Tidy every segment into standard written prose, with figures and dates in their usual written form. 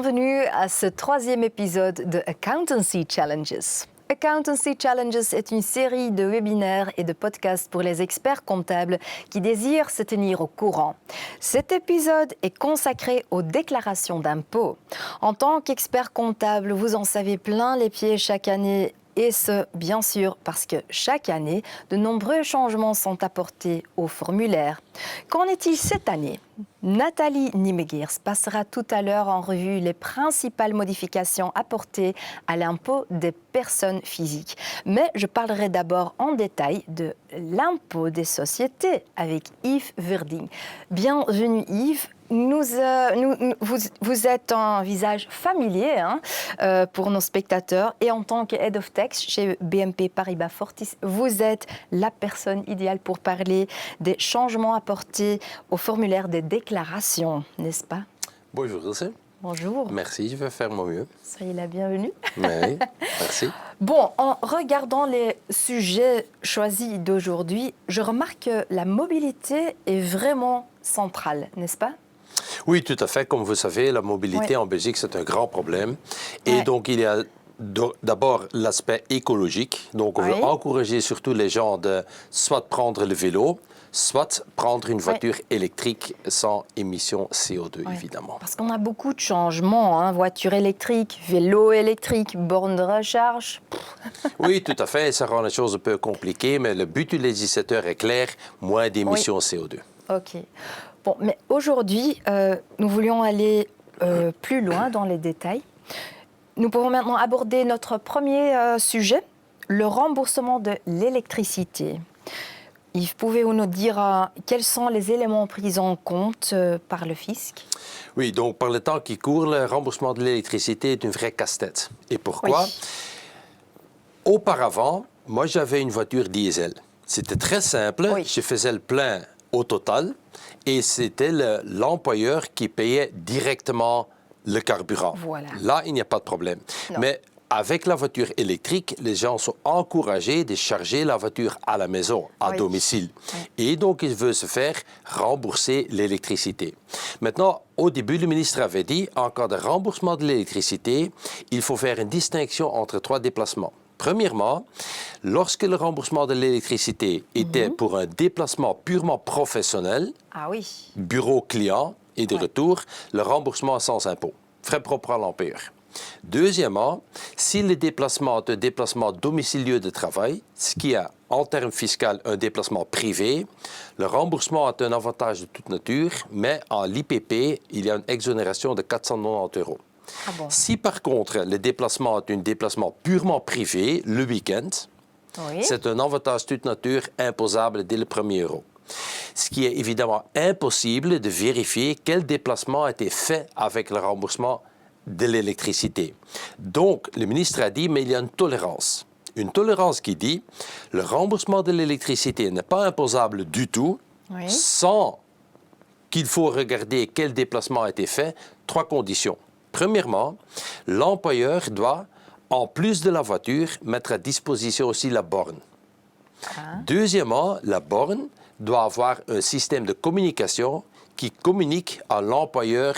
Bienvenue à ce troisième épisode de Accountancy Challenges. Accountancy Challenges est une série de webinaires et de podcasts pour les experts comptables qui désirent se tenir au courant. Cet épisode est consacré aux déclarations d'impôts. En tant qu'expert comptable, vous en savez plein les pieds chaque année. Et ce, bien sûr, parce que chaque année, de nombreux changements sont apportés au formulaire. Qu'en est-il cette année ? Nathalie Niemegeers passera tout à l'heure en revue les principales modifications apportées à l'impôt des personnes physiques. Mais je parlerai d'abord en détail de l'impôt des sociétés avec Yves Verding. Bienvenue Yves. Vous êtes un visage familier pour nos spectateurs et en tant que Head of Tax chez BNP Paribas Fortis, vous êtes la personne idéale pour parler des changements apportés au formulaire des déclarations, n'est-ce pas? Bonjour Ilse. Bonjour. Merci, je vais faire mon mieux. Soyez la bienvenue. Oui, merci. Bon, en regardant les sujets choisis d'aujourd'hui, je remarque que la mobilité est vraiment centrale, n'est-ce pas? Oui, tout à fait. Comme vous savez, la mobilité en Belgique, c'est un grand problème. Et donc, il y a d'abord l'aspect écologique. Donc, on veut encourager surtout les gens de soit prendre le vélo, soit prendre une voiture électrique sans émission CO2, évidemment. Parce qu'on a beaucoup de changements, voiture électrique, vélo électrique, borne de recharge. Oui, tout à fait. Ça rend les choses un peu compliquées, mais le but du législateur est clair, moins d'émissions CO2. OK. Bon, mais aujourd'hui, nous voulions aller plus loin dans les détails. Nous pouvons maintenant aborder notre premier sujet, le remboursement de l'électricité. Yves, pouvez-vous nous dire quels sont les éléments pris en compte par le fisc? Oui, donc par le temps qui court, le remboursement de l'électricité est une vraie casse-tête. Et pourquoi? Auparavant, moi j'avais une voiture diesel. C'était très simple, je faisais le plein au total et c'était l'employeur qui payait directement le carburant. Voilà. Là, il n'y a pas de problème. Non. Mais avec la voiture électrique, les gens sont encouragés de charger la voiture à la maison, à domicile. Et donc, ils veulent se faire rembourser l'électricité. Maintenant, au début, le ministre avait dit, en cas de remboursement de l'électricité, il faut faire une distinction entre trois déplacements. Premièrement, lorsque le remboursement de l'électricité était pour un déplacement purement professionnel, bureau client et de retour, le remboursement sans impôt, frais propres à l'employeur. Deuxièmement, si le déplacement est un déplacement domicilieux de travail, ce qui est en termes fiscaux un déplacement privé, le remboursement est un avantage de toute nature, mais en l'IPP, il y a une exonération de 490 €. Ah bon. Si par contre le déplacement est un déplacement purement privé, le week-end, c'est un avantage de toute nature imposable dès le premier euro. Ce qui est évidemment impossible de vérifier quel déplacement a été fait avec le remboursement de l'électricité. Donc, le ministre a dit, mais il y a une tolérance. Une tolérance qui dit, le remboursement de l'électricité n'est pas imposable du tout, sans qu'il faut regarder quel déplacement a été fait. Trois conditions. Premièrement, l'employeur doit, en plus de la voiture, mettre à disposition aussi la borne. Deuxièmement, la borne doit avoir un système de communication qui communique à l'employeur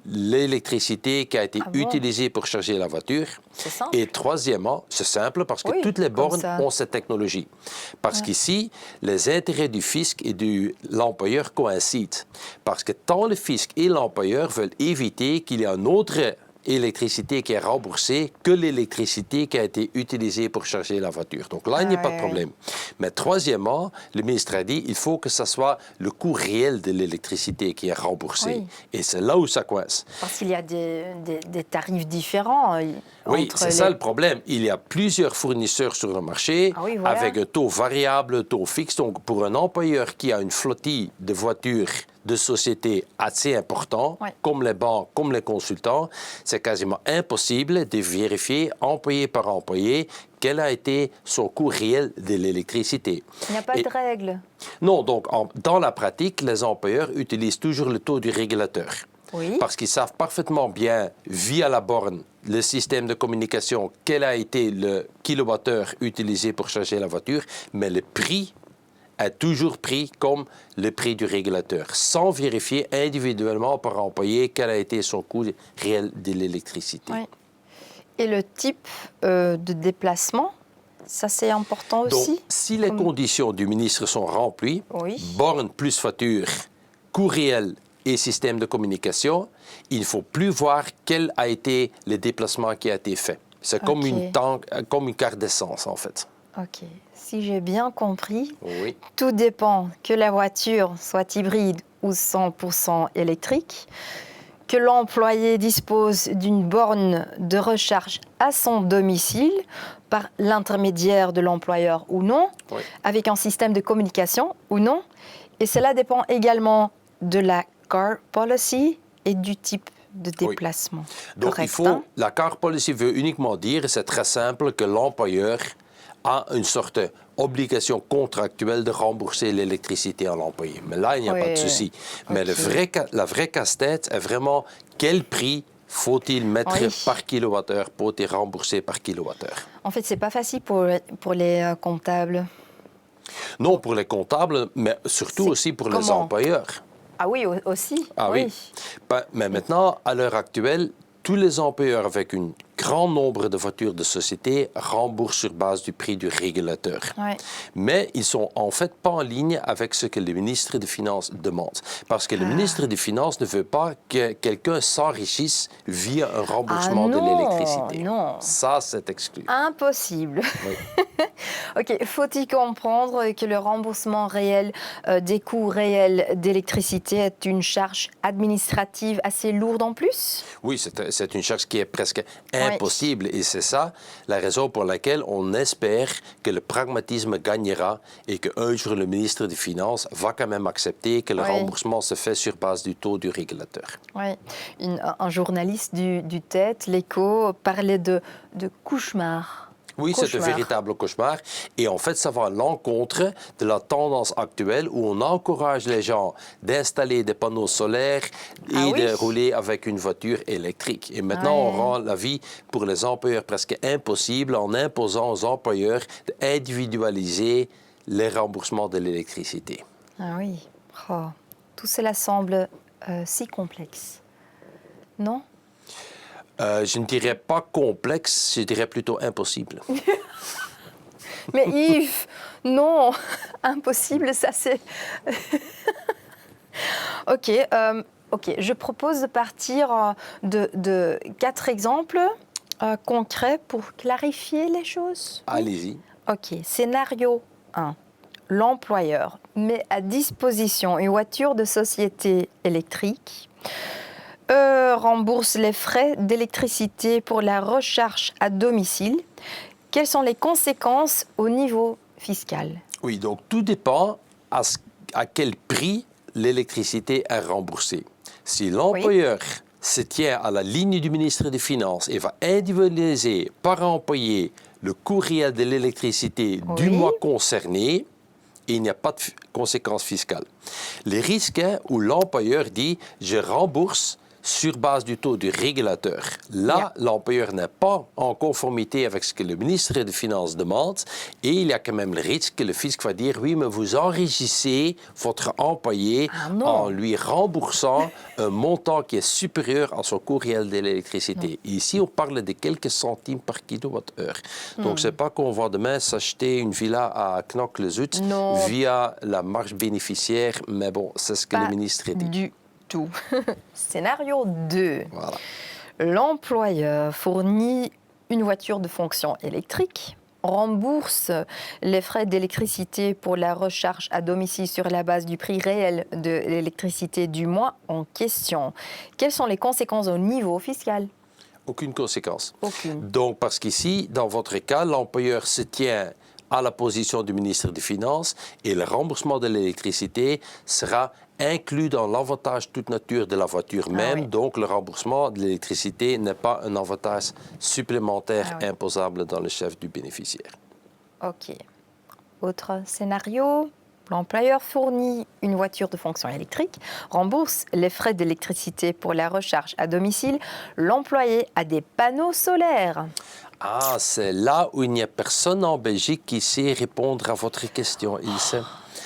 l'électricité qui a été utilisée pour charger la voiture. C'est simple. Et troisièmement, c'est simple parce que toutes les bornes ont cette technologie. Parce qu'ici, les intérêts du fisc et de l'employeur coïncident. Parce que tant le fisc et l'employeur veulent éviter qu'il y ait un autre électricité qui est remboursée que l'électricité qui a été utilisée pour charger la voiture. Donc là, il n'y a pas de problème. Mais troisièmement, le ministre a dit il faut que ce soit le coût réel de l'électricité qui est remboursé. Et c'est là où ça coince. Parce qu'il y a des tarifs différents. Oui, c'est ça le problème. Il y a plusieurs fournisseurs sur le marché avec un taux variable, un taux fixe. Donc, pour un employeur qui a une flottille de voitures de sociétés assez important, comme les banques, comme les consultants, c'est quasiment impossible de vérifier employé par employé quel a été son coût réel de l'électricité. Il n'y a pas de règle. Non, donc dans la pratique, les employeurs utilisent toujours le taux du régulateur. Parce qu'ils savent parfaitement bien, via la borne, le système de communication, quel a été le kilowattheure utilisé pour charger la voiture, mais le prix est toujours pris comme le prix du régulateur, sans vérifier individuellement par employé quel a été son coût réel de l'électricité. Oui. Et le type de déplacement, ça c'est important aussi? Donc, si les conditions du ministre sont remplies, borne plus facture, coût réel et système de communication, il ne faut plus voir quel a été le déplacement qui a été fait. C'est comme une carte d'essence, en fait. OK. Si j'ai bien compris, tout dépend que la voiture soit hybride ou 100% électrique, que l'employé dispose d'une borne de recharge à son domicile par l'intermédiaire de l'employeur ou non, avec un système de communication ou non. Et cela dépend également de la car policy et du type de déplacement. Donc, la car policy veut uniquement dire, c'est très simple, que l'employeur a une sorte d'obligation contractuelle de rembourser l'électricité à l'employé. Mais là, il n'y a pas de souci. Mais la vraie casse-tête est vraiment quel prix faut-il mettre par kilowattheure pour être remboursé par kilowattheure. En fait, ce n'est pas facile pour les comptables. Non, pour les comptables, mais surtout aussi pour les employeurs. Ah oui, aussi. Ah oui. Mais maintenant, à l'heure actuelle, tous les employeurs avec un grand nombre de voitures de société remboursent sur base du prix du régulateur. Mais ils ne sont en fait pas en ligne avec ce que le ministre des Finances demande. Parce que le ministre des Finances ne veut pas que quelqu'un s'enrichisse via un remboursement de l'électricité. Non. Ça, c'est exclu. Impossible. OK. Faut-il comprendre que le remboursement réel des coûts réels d'électricité est une charge administrative assez lourde en plus? Oui, c'est une charge qui est presque impossible. Et c'est ça la raison pour laquelle on espère que le pragmatisme gagnera et qu'un jour le ministre des Finances va quand même accepter que le remboursement se fait sur base du taux du régulateur. Oui. Un journaliste du TED, l'Écho, parlait de cauchemar. Oui, c'est un véritable cauchemar. Et en fait, ça va à l'encontre de la tendance actuelle où on encourage les gens d'installer des panneaux solaires et de rouler avec une voiture électrique. Et maintenant, on rend la vie pour les employeurs presque impossible en imposant aux employeurs d'individualiser les remboursements de l'électricité. Ah oui. Oh. Tout cela semble si complexe. Non ? Je ne dirais pas complexe, je dirais plutôt impossible. Mais Yves, non, impossible, ça c'est... OK, je propose de partir de 4 exemples concrets pour clarifier les choses. Allez-y. OK, scénario 1. L'employeur met à disposition une voiture de société électrique, rembourse les frais d'électricité pour la recharge à domicile. Quelles sont les conséquences au niveau fiscal? Oui, donc tout dépend à quel prix l'électricité est remboursée. Si l'employeur se tient à la ligne du ministre des Finances et va individualiser par employé le coût réel de l'électricité du mois concerné, il n'y a pas de conséquences fiscales. Les risques où l'employeur dit « je rembourse » sur base du taux du régulateur. Là, l'employeur n'est pas en conformité avec ce que le ministre des Finances demande et il y a quand même le risque que le fisc va dire « oui, mais vous enrichissez votre employé en lui remboursant un montant qui est supérieur à son coût réel de l'électricité. » Ici, on parle de quelques centimes par kilowattheure. Donc, ce n'est pas qu'on va demain s'acheter une villa à Knokke-le-Zoet via la marge bénéficiaire, mais bon, c'est ce que le ministre dit. Tout. Scénario 2. Voilà. L'employeur fournit une voiture de fonction électrique, rembourse les frais d'électricité pour la recharge à domicile sur la base du prix réel de l'électricité du mois en question. Quelles sont les conséquences au niveau fiscal? Aucune conséquence. Aucune. Donc, parce qu'ici, dans votre cas, l'employeur se tient à la position du ministre des Finances et le remboursement de l'électricité sera inclus dans l'avantage toute nature de la voiture même. Donc, le remboursement de l'électricité n'est pas un avantage supplémentaire imposable dans le chef du bénéficiaire. OK. Autre scénario, l'employeur fournit une voiture de fonction électrique, rembourse les frais d'électricité pour la recharge à domicile. L'employé a des panneaux solaires. Ah, c'est là où il n'y a personne en Belgique qui sait répondre à votre question, Ilse.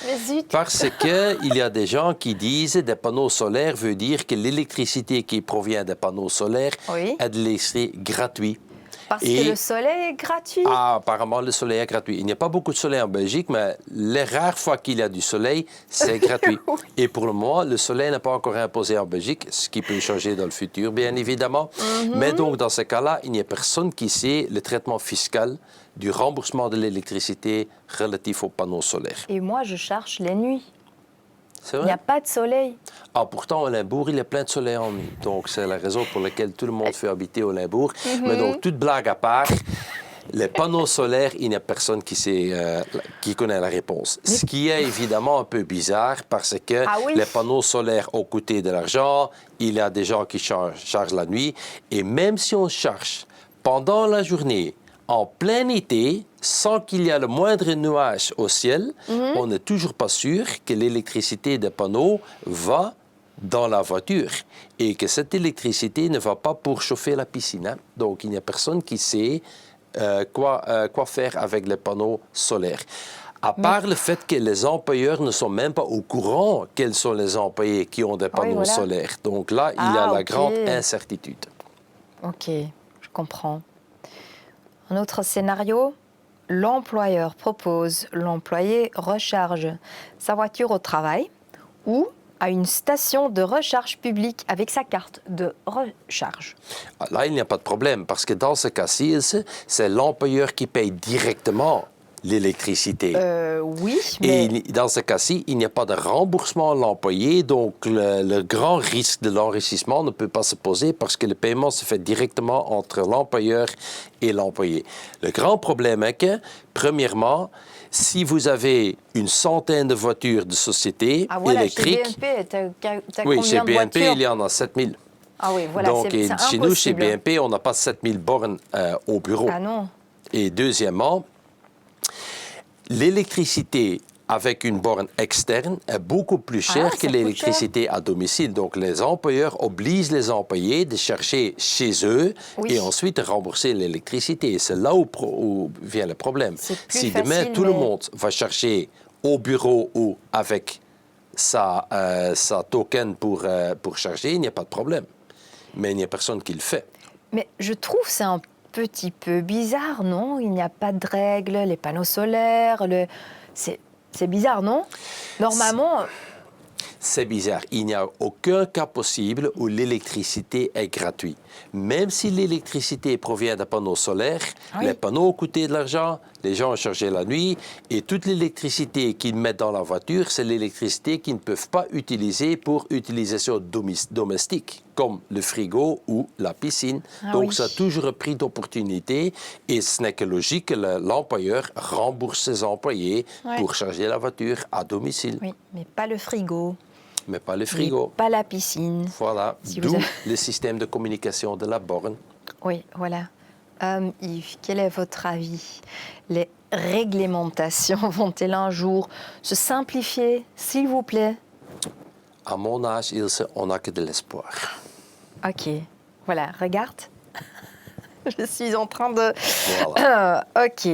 Mais zut. Parce qu'il y a des gens qui disent que des panneaux solaires veut dire que l'électricité qui provient des panneaux solaires est de l'électricité gratuite. Parce que le soleil est gratuit? Ah, apparemment, le soleil est gratuit. Il n'y a pas beaucoup de soleil en Belgique, mais les rares fois qu'il y a du soleil, c'est gratuit. Et pour le moment, le soleil n'est pas encore imposé en Belgique, ce qui peut changer dans le futur, bien évidemment. Mais donc, dans ce cas-là, il n'y a personne qui sait le traitement fiscal du remboursement de l'électricité relatif aux panneaux solaires. Et moi, je cherche les nuits. C'est vrai? Il n'y a pas de soleil. Ah, pourtant, au Limbourg, il y a plein de soleil en nuit. Donc, c'est la raison pour laquelle tout le monde fait habiter au Limbourg. Mais donc, toute blague à part, les panneaux solaires, il n'y a personne qui sait, qui connaît la réponse. Ce qui est évidemment un peu bizarre parce que les panneaux solaires ont coûté de l'argent, il y a des gens qui chargent la nuit. Et même si on charge pendant la journée, en plein été, sans qu'il y ait le moindre nuage au ciel, on n'est toujours pas sûr que l'électricité des panneaux va dans la voiture et que cette électricité ne va pas pour chauffer la piscine. Hein. Donc, il n'y a personne qui sait quoi faire avec les panneaux solaires. À part le fait que les employeurs ne sont même pas au courant quels sont les employés qui ont des panneaux solaires. Donc là, il y a la grande incertitude. OK, je comprends. Un autre scénario, l'employeur propose, l'employé recharge sa voiture au travail ou à une station de recharge publique avec sa carte de recharge. Là, il n'y a pas de problème parce que dans ce cas-ci, c'est l'employeur qui paye directement l'électricité. Oui, mais... Et dans ce cas-ci, il n'y a pas de remboursement à l'employé, donc le grand risque de l'enrichissement ne peut pas se poser parce que le paiement se fait directement entre l'employeur et l'employé. Le grand problème est que, premièrement, si vous avez une centaine de voitures de société électriques... Chez BNP, t'as oui, combien chez de BNP, voitures? il y nous, 7000. Ah oui, voilà, donc, c'est chez nous, chez BNP, on n'a pas 7000 bornes au bureau. Ah non. Et deuxièmement, l'électricité avec une borne externe est beaucoup plus chère que l'électricité à domicile. Donc, les employeurs obligent les employés de chercher chez eux et ensuite de rembourser l'électricité. Et c'est là où vient le problème. Si demain, tout le monde va chercher au bureau ou avec sa token pour charger, il n'y a pas de problème. Mais il n'y a personne qui le fait. Mais je trouve que c'est un petit peu bizarre, non? Il n'y a pas de règles, les panneaux solaires, c'est bizarre, non? Normalement... C'est bizarre. Il n'y a aucun cas possible où l'électricité est gratuite. Même si l'électricité provient d'un panneau solaire, les panneaux ont coûté de l'argent, les gens ont chargé la nuit, et toute l'électricité qu'ils mettent dans la voiture, c'est l'électricité qu'ils ne peuvent pas utiliser pour utilisation domestique, comme le frigo ou la piscine. Donc, ça a toujours un prix d'opportunité, et ce n'est que logique que l'employeur rembourse ses employés pour charger la voiture à domicile. Oui, mais pas le frigo. Mais pas le frigo. Mais pas la piscine. Voilà, d'où le système de communication de la borne. Oui, voilà. Yves, quel est votre avis? Les réglementations vont-elles un jour se simplifier, s'il vous plaît? À mon âge, Ilse, on n'a que de l'espoir. OK. Voilà, regarde. Je suis en train de... Voilà. OK.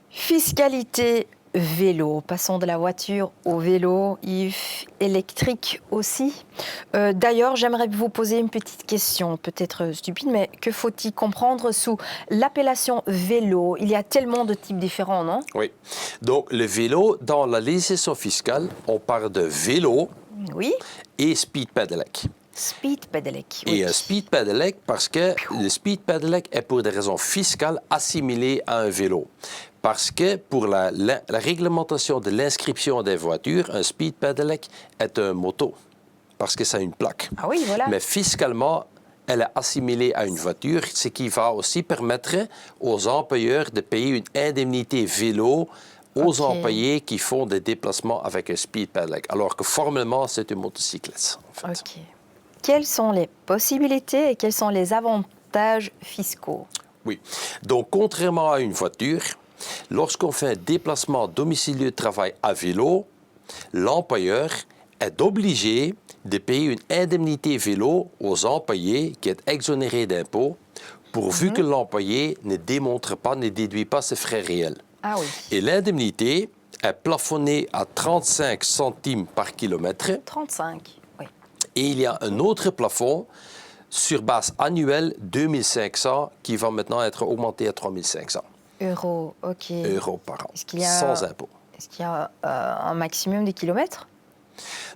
Fiscalité vélo. Passons de la voiture au vélo, Yves, électrique aussi. D'ailleurs, j'aimerais vous poser une petite question, peut-être stupide, mais que faut-il comprendre sous l'appellation vélo? Il y a tellement de types différents, non? Oui. Donc, le vélo, dans la législation fiscale, on parle de vélo et speed pedelec. Speed pedelec. Et speed pedelec parce que le speed pedelec est pour des raisons fiscales assimilé à un vélo. Parce que pour la réglementation de l'inscription des voitures, un speed pedelec est un moto, parce que ça a une plaque. Ah oui, voilà. Mais fiscalement, elle est assimilée à une voiture, ce qui va aussi permettre aux employeurs de payer une indemnité vélo aux employés qui font des déplacements avec un speed pedelec, alors que formellement, c'est une motocyclette. En fait. OK. Quelles sont les possibilités et quels sont les avantages fiscaux? Oui. Donc, contrairement à une voiture, lorsqu'on fait un déplacement domicilié de travail à vélo, l'employeur est obligé de payer une indemnité vélo aux employés qui est exonéré d'impôts, pourvu que l'employé ne démontre pas, ne déduit pas ses frais réels. Ah oui. Et l'indemnité, est plafonné à 35 centimes par kilomètre. 35, oui. Et il y a un autre plafond sur base annuelle 2500 qui va maintenant être augmenté à 3500 Euros, ok. euros par an, Est-ce qu'il y a, sans impôt. Est-ce qu'il y a un maximum de kilomètres?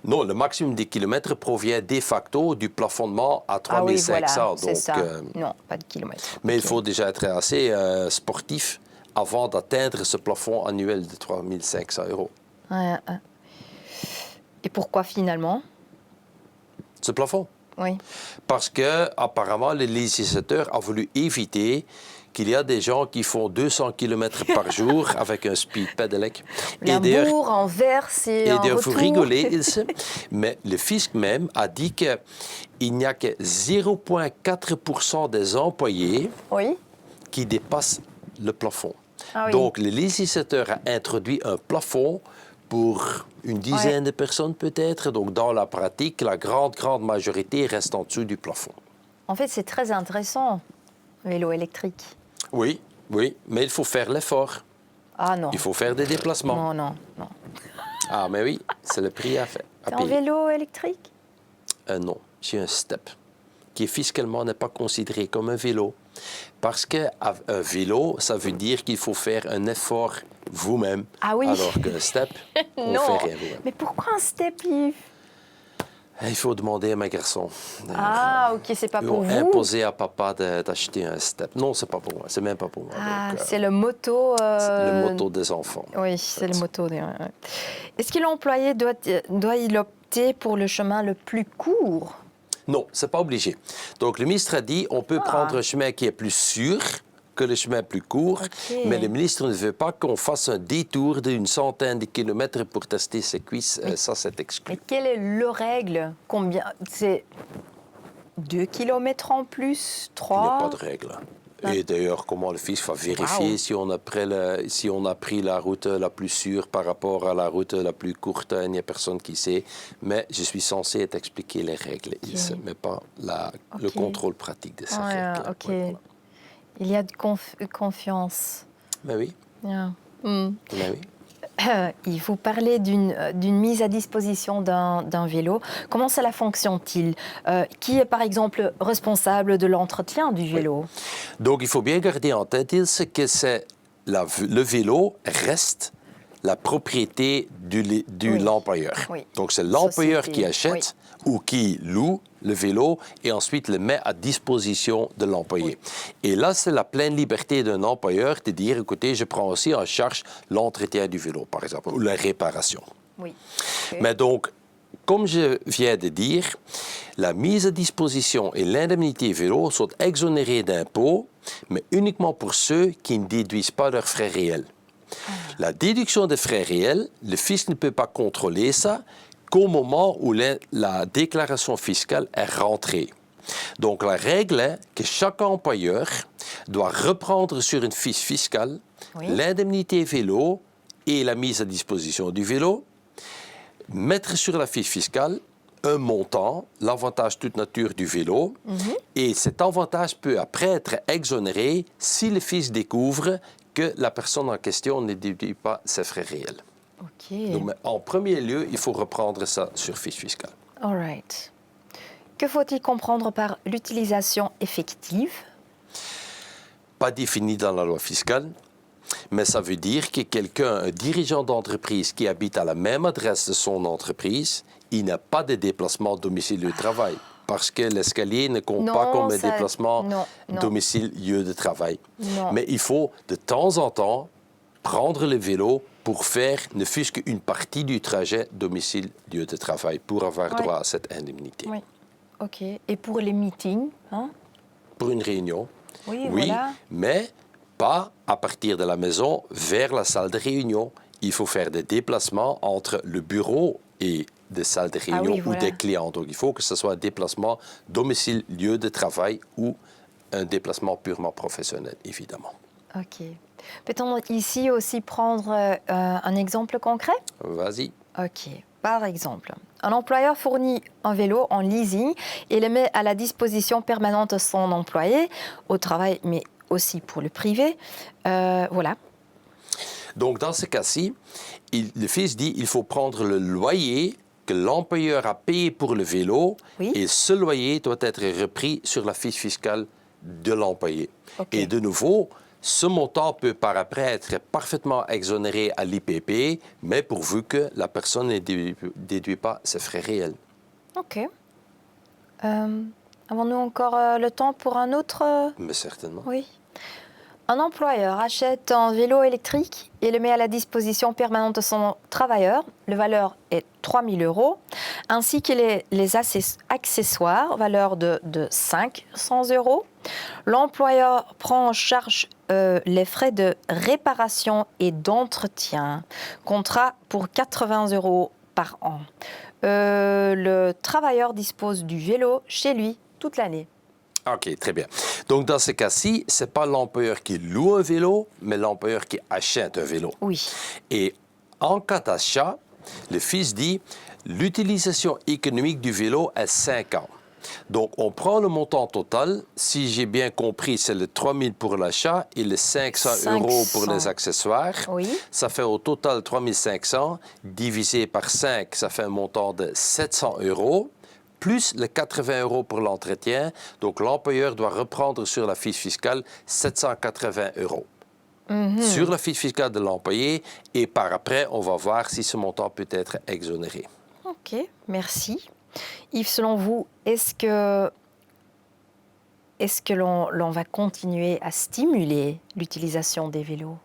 Non, le maximum des kilomètres provient de facto du plafonnement à 3500. Ah oui, voilà, c'est donc, ça. Non, pas de kilomètres. Mais Ok. il faut déjà être assez sportif avant d'atteindre ce plafond annuel de 3500 euros. Ouais, ouais. Et pourquoi finalement? Ce plafond. Oui. Parce que apparemment, le législateur a voulu éviter qu'il y a des gens qui font 200 km par jour avec un speed pedelec. Limbourg, Anvers et Et en d'ailleurs, retour. vous rigolez, Ilse, mais le fisc même a dit qu'il n'y a que 0,4% des employés Oui. qui dépassent le plafond. Ah oui. Donc, le législateur a introduit un plafond pour une dizaine de personnes peut-être. Donc, dans la pratique, la grande majorité reste en dessous du plafond. En fait, c'est très intéressant, vélo électrique. Oui, mais il faut faire l'effort. Ah non. Il faut faire des déplacements. Non. Ah, mais oui, c'est le prix à faire. T'es en vélo électrique? Non, j'ai un step qui fiscalement n'est pas considéré comme un vélo. Parce qu'un vélo, ça veut dire qu'il faut faire un effort vous-même. Ah oui. Alors qu'un step, on ne Non. fait rien vous-même. Mais pourquoi un step, Yves? Il faut demander à mes garçons. Ah, ok, c'est pas Ils pour ont vous. imposé à papa d'acheter un step. Non, c'est pas pour moi. C'est même pas pour moi. Ah, Donc, c'est le moto. le moto des enfants. Oui, c'est le moto. Ouais. Est-ce que l'employé doit-il opter pour le chemin le plus court? Non, c'est pas obligé. Donc, le ministre a dit on peut prendre un chemin qui est plus sûr que le chemin plus court, mais le ministre ne veut pas qu'on fasse un détour d'une centaine de kilomètres pour tester ses cuisses. Ça, c'est exclu. Mais quelle est le règle? Combien? C'est 2 kilomètres en plus? 3? Il n'y a pas de règle. Et d'ailleurs, comment le fisc va vérifier si on a pris la route la plus sûre par rapport à la route la plus courte? Il n'y a personne qui sait. Mais je suis censé t'expliquer les règles, Ilse, mais pas le contrôle pratique de ces règles. Ok. Ouais, il y a de confiance. Mais oui. Yeah. Mais oui. Il vous parlait d'une mise à disposition d'un vélo. Comment cela fonctionne-t-il? Qui est par exemple responsable de l'entretien du vélo? Oui. Donc il faut bien garder en tête, Ilse, que le vélo reste la propriété de l'employeur. Oui. Donc c'est l'employeur qui achète ou qui loue le vélo et ensuite le met à disposition de l'employé. Et là, c'est la pleine liberté d'un employeur de dire, écoutez, je prends aussi en charge l'entretien du vélo, par exemple, ou la réparation. Oui. Mais donc, comme je viens de dire, la mise à disposition et l'indemnité vélo sont exonérées d'impôts, mais uniquement pour ceux qui ne déduisent pas leurs frais réels. La déduction des frais réels, le fisc ne peut pas contrôler ça qu'au moment où la déclaration fiscale est rentrée. Donc la règle est que chaque employeur doit reprendre sur une fiche fiscale l'indemnité vélo et la mise à disposition du vélo, mettre sur la fiche fiscale un montant, l'avantage toute nature du vélo, et cet avantage peut après être exonéré si le fisc découvre que la personne en question ne déduit pas ses frais réels. Donc, en premier lieu, il faut reprendre ça sur fiche fiscale. All right. Que faut-il comprendre par l'utilisation effective? Pas défini dans la loi fiscale, mais ça veut dire que quelqu'un, un dirigeant d'entreprise qui habite à la même adresse de son entreprise, il n'a pas de déplacement domicile-lieu de travail. Parce que l'escalier ne compte pas comme un déplacement domicile-lieu de travail. Mais il faut de temps en temps prendre le vélo pour faire ne fût-ce qu'une partie du trajet domicile-lieu de travail pour avoir droit à cette indemnité. Oui, ok. Et pour les meetings, hein? Pour une réunion, oui, voilà. Mais pas à partir de la maison vers la salle de réunion. Il faut faire des déplacements entre le bureau et des salles de réunion ou des clients. Donc, il faut que ce soit un déplacement domicile-lieu de travail ou un déplacement purement professionnel, évidemment. OK. Peut-on ici aussi prendre un exemple concret? Vas-y. OK. Par exemple, un employeur fournit un vélo en leasing et le met à la disposition permanente de son employé, au travail, mais aussi pour le privé. Voilà. Donc, dans ce cas-ci, le fisc dit qu'il faut prendre le loyer que l'employeur a payé pour le vélo et ce loyer doit être repris sur la fiche fiscale de l'employé. Et de nouveau, ce montant peut par après être parfaitement exonéré à l'IPP, mais pourvu que la personne ne déduit pas ses frais réels. OK. Avons-nous encore le temps pour un autre Mais certainement. Oui. Un employeur achète un vélo électrique et le met à la disposition permanente de son travailleur. La valeur est 3 000 €, ainsi que les accessoires, valeur de 500 €. L'employeur prend en charge les frais de réparation et d'entretien. Contrat pour 80 € par an. Le travailleur dispose du vélo chez lui toute l'année. OK, très bien. Donc, dans ce cas-ci, ce n'est pas l'employeur qui loue un vélo, mais l'employeur qui achète un vélo. Oui. Et en cas d'achat, le fisc dit l'utilisation économique du vélo est 5 ans. Donc, on prend le montant total. Si j'ai bien compris, c'est le 3 000 pour l'achat et les 500 € pour les accessoires. Oui. Ça fait au total 3 500 divisé par 5, ça fait un montant de 700 €. Plus les 80 € pour l'entretien. Donc, l'employeur doit reprendre sur la fiche fiscale 780 €. Sur la fiche fiscale de l'employé et par après, on va voir si ce montant peut être exonéré. OK, merci. Yves, selon vous, est-ce que l'on va continuer à stimuler l'utilisation des vélos?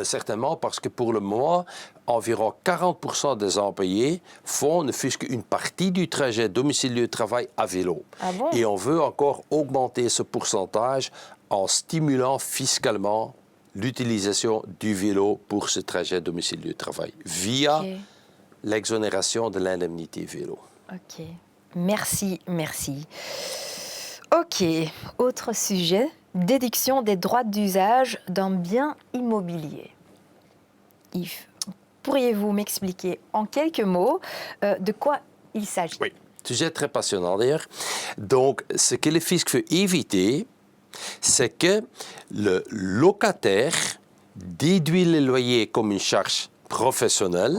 Certainement, parce que pour le moment, environ 40% des employés font ne fût-ce qu'une partie du trajet domicile-lieu-travail à vélo. Ah bon? Et on veut encore augmenter ce pourcentage en stimulant fiscalement l'utilisation du vélo pour ce trajet domicile-lieu-travail via l'exonération de l'indemnité vélo. OK. Merci. OK. Autre sujet. Déduction des droits d'usage d'un bien immobilier. Yves, pourriez-vous m'expliquer en quelques mots de quoi il s'agit? Oui, sujet très passionnant d'ailleurs. Donc, ce que le fisc veut éviter, c'est que le locataire déduit le loyer comme une charge professionnelle,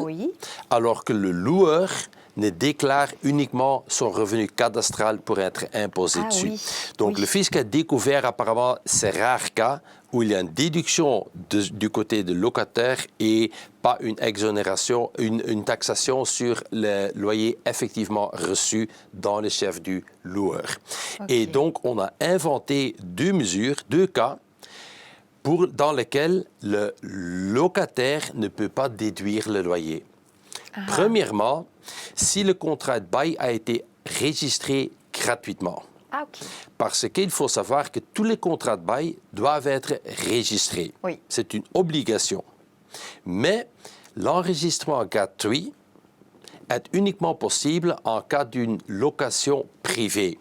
alors que le loueur ne déclare uniquement son revenu cadastral pour être imposé dessus. Oui. Donc, le fisc a découvert apparemment ces rares cas où il y a une déduction du côté du locataire et pas une exonération, une taxation sur le loyer effectivement reçu dans le chef du loueur. Et donc, on a inventé deux cas, dans lesquels le locataire ne peut pas déduire le loyer. Premièrement, si le contrat de bail a été enregistré gratuitement. Parce qu'il faut savoir que tous les contrats de bail doivent être enregistrés. C'est une obligation. Mais l'enregistrement gratuit est uniquement possible en cas d'une location privée.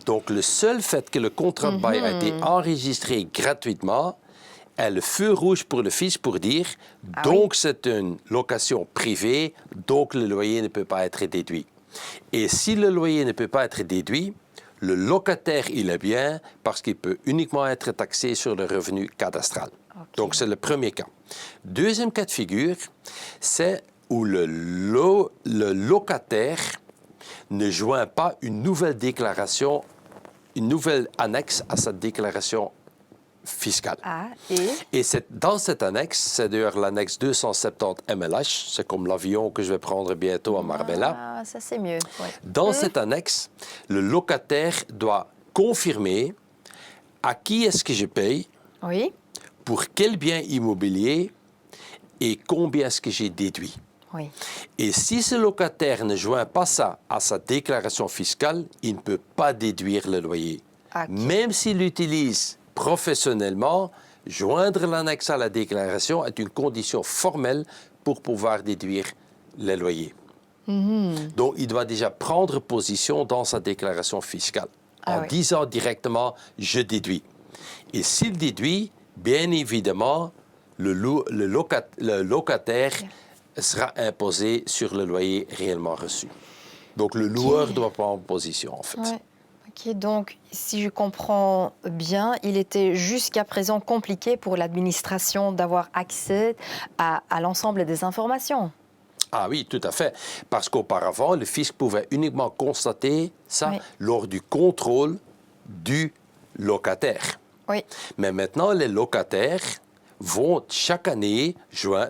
Donc, le seul fait que le contrat de bail a été enregistré gratuitement est le feu rouge pour le fisc pour dire donc c'est une location privée, donc le loyer ne peut pas être déduit. Et si le loyer ne peut pas être déduit, le locataire, il est bien parce qu'il peut uniquement être taxé sur le revenu cadastral. Donc, c'est le premier cas. Deuxième cas de figure, c'est où le locataire ne joint pas une nouvelle déclaration, une nouvelle annexe à sa déclaration fiscale. Et dans cette annexe, c'est d'ailleurs l'annexe 270 MLH, c'est comme l'avion que je vais prendre bientôt à Marbella. Ça, c'est mieux. Dans cette annexe, le locataire doit confirmer à qui est-ce que je paye, pour quel bien immobilier et combien est-ce que j'ai déduit. Et si ce locataire ne joint pas ça à sa déclaration fiscale, il ne peut pas déduire le loyer. Même s'il l'utilise professionnellement, joindre l'annexe à la déclaration est une condition formelle pour pouvoir déduire les loyers. Donc, il doit déjà prendre position dans sa déclaration fiscale en disant directement « je déduis ». Et s'il déduit, bien évidemment, le locataire sera imposé sur le loyer réellement reçu. Donc, le loueur doit prendre position, en fait. Ok, donc si je comprends bien, il était jusqu'à présent compliqué pour l'administration d'avoir accès à l'ensemble des informations. Ah oui, tout à fait. Parce qu'auparavant, le fisc pouvait uniquement constater ça lors du contrôle du locataire. Oui. Mais maintenant, les locataires vont chaque année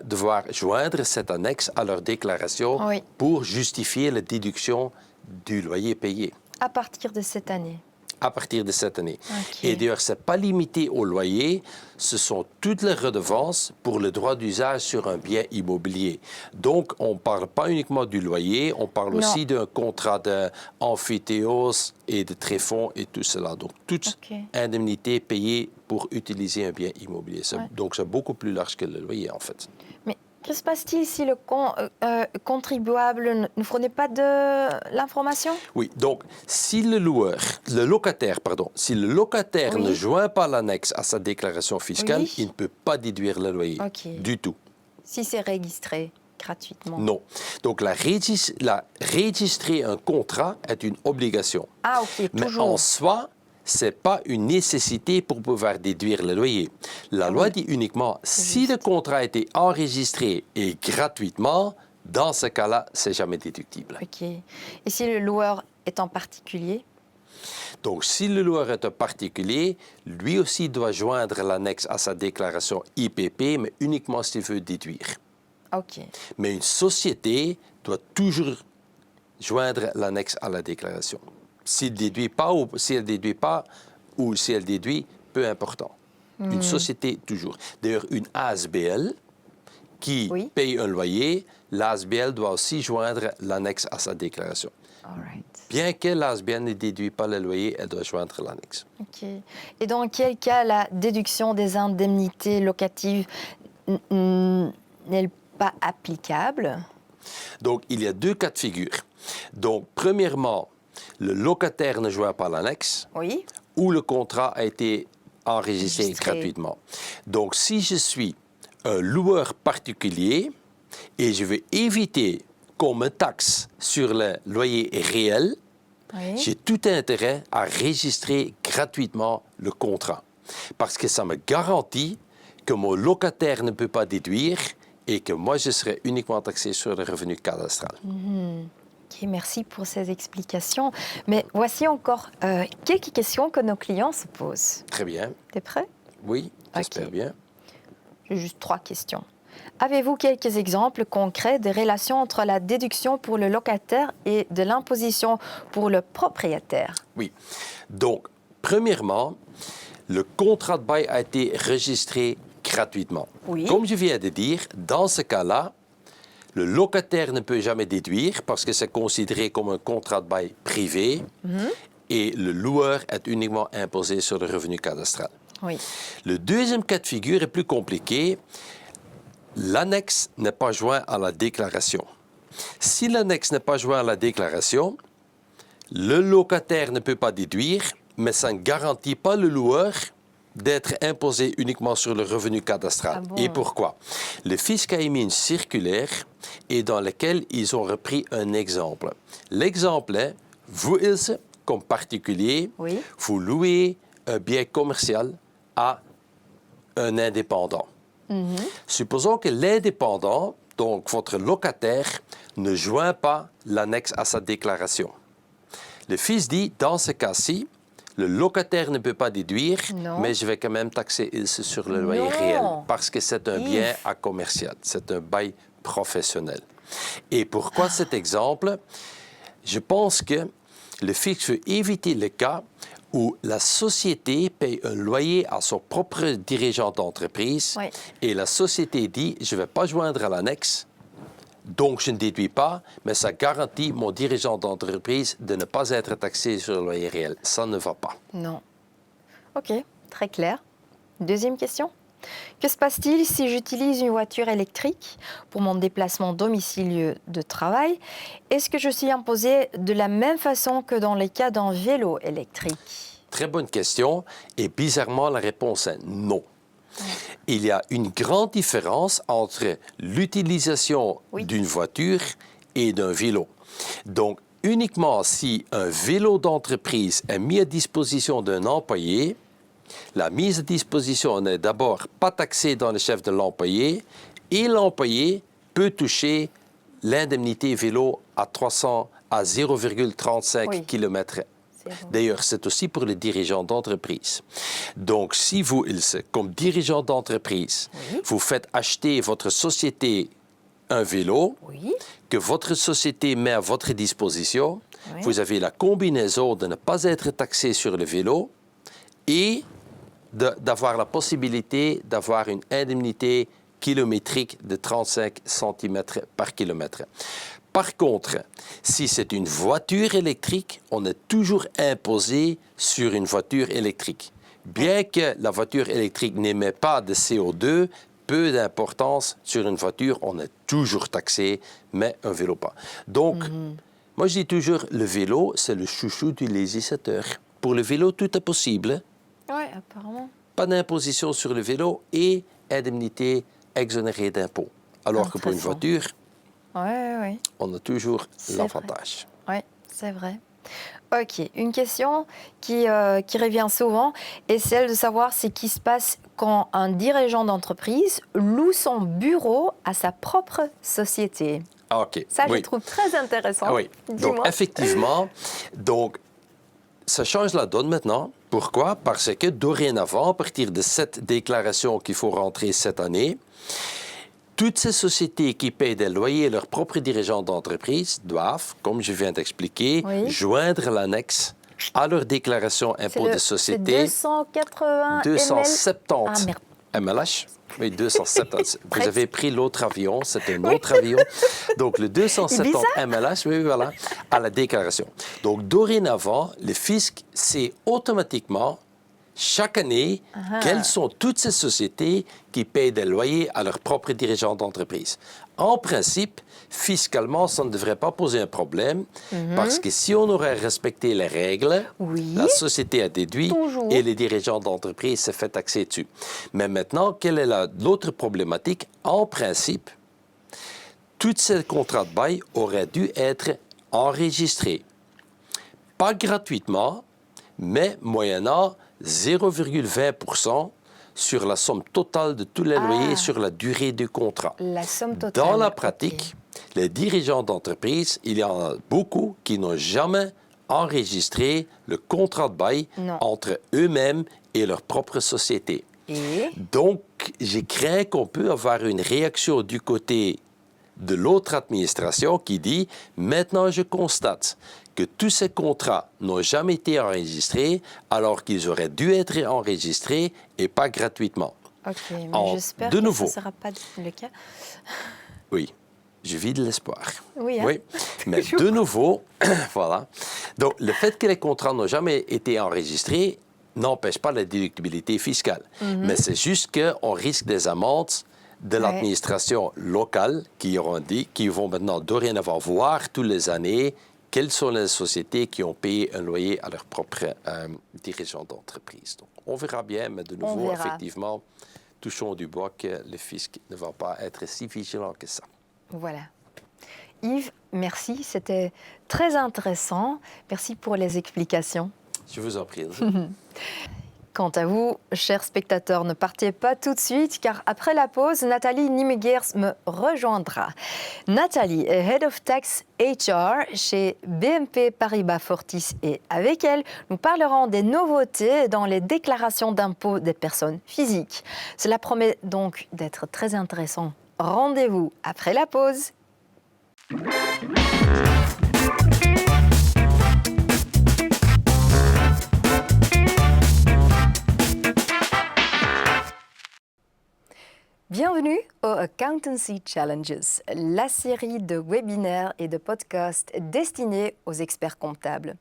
devoir joindre cette annexe à leur déclaration pour justifier la déduction du loyer payé. À partir de cette année. À partir de cette année. Okay. Et d'ailleurs, ce n'est pas limité au loyer, ce sont toutes les redevances pour le droit d'usage sur un bien immobilier. Donc, on ne parle pas uniquement du loyer, on parle aussi d'un contrat d'amphithéose et de tréfonds et tout cela. Donc, toute indemnité payée pour utiliser un bien immobilier. Donc, c'est beaucoup plus large que le loyer, en fait. Mais que se passe-t-il si le contribuable ne fournit pas de l'information? Oui, donc si le locataire ne joint pas l'annexe à sa déclaration fiscale, il ne peut pas déduire le loyer du tout. Si c'est registré gratuitement? Non. Donc régistrer un contrat est une obligation. Ah ok, mais toujours. En soi, ce n'est pas une nécessité pour pouvoir déduire le loyer. La loi dit uniquement, si le contrat a été enregistré et gratuitement, dans ce cas-là, c'est jamais déductible. Ok. Et si le loueur est en particulier? Donc, si le loueur est un particulier, lui aussi doit joindre l'annexe à sa déclaration IPP, mais uniquement s'il veut déduire. Ok. Mais une société doit toujours joindre l'annexe à la déclaration. S'il déduit pas ou si elle déduit pas ou si elle déduit, peu important. Une société toujours. D'ailleurs, une ASBL qui paye un loyer, l'ASBL doit aussi joindre l'annexe à sa déclaration. Bien que l'ASBL ne déduit pas le loyer, elle doit joindre l'annexe. Ok. Et dans quel cas la déduction des indemnités locatives n'est pas applicable? Donc, il y a deux cas de figure. Donc, premièrement, le locataire ne joint pas l'annexe ou le contrat a été enregistré gratuitement. Donc, si je suis un loueur particulier et je veux éviter qu'on me taxe sur le loyer réel, j'ai tout intérêt à enregistrer gratuitement le contrat. Parce que ça me garantit que mon locataire ne peut pas déduire et que moi, je serai uniquement taxé sur le revenu cadastral. Okay, merci pour ces explications. Mais voici encore quelques questions que nos clients se posent. Très bien. Tu es prêt? Oui, j'espère bien. J'ai juste 3 questions. Avez-vous quelques exemples concrets de relations entre la déduction pour le locataire et de l'imposition pour le propriétaire? Oui. Donc, premièrement, le contrat de bail a été enregistré gratuitement. Comme je viens de dire, dans ce cas-là, le locataire ne peut jamais déduire parce que c'est considéré comme un contrat de bail privé et le loueur est uniquement imposé sur le revenu cadastral. Le deuxième cas de figure est plus compliqué. L'annexe n'est pas jointe à la déclaration. Si l'annexe n'est pas jointe à la déclaration, le locataire ne peut pas déduire, mais ça ne garantit pas le loueur d'être imposé uniquement sur le revenu cadastral. Et pourquoi? Le fisc a émis une circulaire et dans laquelle ils ont repris un exemple. L'exemple est, vous, Ilse, comme particulier, vous louez un bien commercial à un indépendant. Supposons que l'indépendant, donc votre locataire, ne joint pas l'annexe à sa déclaration. Le fisc dit, dans ce cas-ci, le locataire ne peut pas déduire, mais je vais quand même taxer Ilse sur le loyer réel parce que c'est un bien à commercial, c'est un bail professionnel. Et pourquoi cet exemple? Je pense que le fisc veut éviter le cas où la société paye un loyer à son propre dirigeant d'entreprise et la société dit « je ne vais pas joindre à l'annexe ». Donc, je ne déduis pas, mais ça garantit mon dirigeant d'entreprise de ne pas être taxé sur le loyer réel. Ça ne va pas. Non. OK, très clair. Deuxième question. Que se passe-t-il si j'utilise une voiture électrique pour mon déplacement domicile de travail? Est-ce que je suis imposé de la même façon que dans le cas d'un vélo électrique? Très bonne question. Et bizarrement, la réponse est non. Il y a une grande différence entre l'utilisation d'une voiture et d'un vélo. Donc, uniquement si un vélo d'entreprise est mis à disposition d'un employé. La mise à disposition n'est d'abord pas taxée dans le chef de l'employé et l'employé peut toucher l'indemnité vélo à 0,35 km. D'ailleurs, c'est aussi pour les dirigeants d'entreprise. Donc, si vous, Ilse, comme dirigeant d'entreprise, vous faites acheter votre société un vélo que votre société met à votre disposition, vous avez la combinaison de ne pas être taxé sur le vélo et d'avoir la possibilité d'avoir une indemnité kilométrique de 35 cm par kilomètre. Par contre, si c'est une voiture électrique, on est toujours imposé sur une voiture électrique. Bien que la voiture électrique n'émet pas de CO2, peu d'importance sur une voiture, on est toujours taxé, mais un vélo pas. Donc, moi je dis toujours, le vélo, c'est le chouchou du législateur. Pour le vélo, tout est possible. Oui, apparemment. Pas d'imposition sur le vélo et indemnité exonérée d'impôts. Alors que pour une voiture, on a toujours l'avantage. Oui, c'est vrai. OK, une question qui revient souvent est celle de savoir ce qui se passe quand un dirigeant d'entreprise loue son bureau à sa propre société. OK. Ça, je trouve très intéressant. Oui. Donc, effectivement, ça change la donne maintenant. Pourquoi? Parce que dorénavant, à partir de cette déclaration qu'il faut rentrer cette année, toutes ces sociétés qui payent des loyers leurs propres dirigeants d'entreprise doivent, comme je viens d'expliquer, joindre l'annexe à leur déclaration impôt de société. C'est 270 MLH. Oui, 270. Vous avez pris l'autre avion, c'est un autre avion. Donc, le 270 MLH, voilà, à la déclaration. Donc, dorénavant, le fisc sait automatiquement chaque année, quelles sont toutes ces sociétés qui payent des loyers à leurs propres dirigeants d'entreprise. En principe, fiscalement, ça ne devrait pas poser un problème parce que si on aurait respecté les règles, la société a déduit et les dirigeants d'entreprise se fait taxer dessus. Mais maintenant, quelle est l'autre problématique? En principe, tous ces contrats de bail auraient dû être enregistrés. Pas gratuitement, mais moyennant 0,20% sur la somme totale de tous les loyers sur la durée du contrat. La somme totale. Dans la pratique, les dirigeants d'entreprise, il y en a beaucoup qui n'ont jamais enregistré le contrat de bail entre eux-mêmes et leur propre société. Donc, j'ai craint qu'on peut avoir une réaction du côté de l'autre administration qui dit « Maintenant, je constate que tous ces contrats n'ont jamais été enregistrés alors qu'ils auraient dû être enregistrés et pas gratuitement. » OK, mais j'espère que ça ne sera pas le cas. Oui, je vis de l'espoir. Oui, mais de nouveau, voilà. Donc, le fait que les contrats n'ont jamais été enregistrés n'empêche pas la déductibilité fiscale. Mais c'est juste qu'on risque des amendes de l'administration locale qui vont maintenant dorénavant voir toutes les années quelles sont les sociétés qui ont payé un loyer à leur propre dirigeant d'entreprise. Donc, on verra bien, mais de nouveau, effectivement, touchons du bois que le fisc ne va pas être si vigilant que ça. Voilà. Yves, merci, c'était très intéressant. Merci pour les explications. Je vous en prie. Quant à vous, chers spectateurs, ne partez pas tout de suite car après la pause, Nathalie Nimegers me rejoindra. Nathalie est Head of Tax HR chez BNP Paribas Fortis et avec elle, nous parlerons des nouveautés dans les déclarations d'impôts des personnes physiques. Cela promet donc d'être très intéressant. Rendez-vous après la pause. Bienvenue au Accountancy Challenges, la série de webinaires et de podcasts destinés aux experts comptables.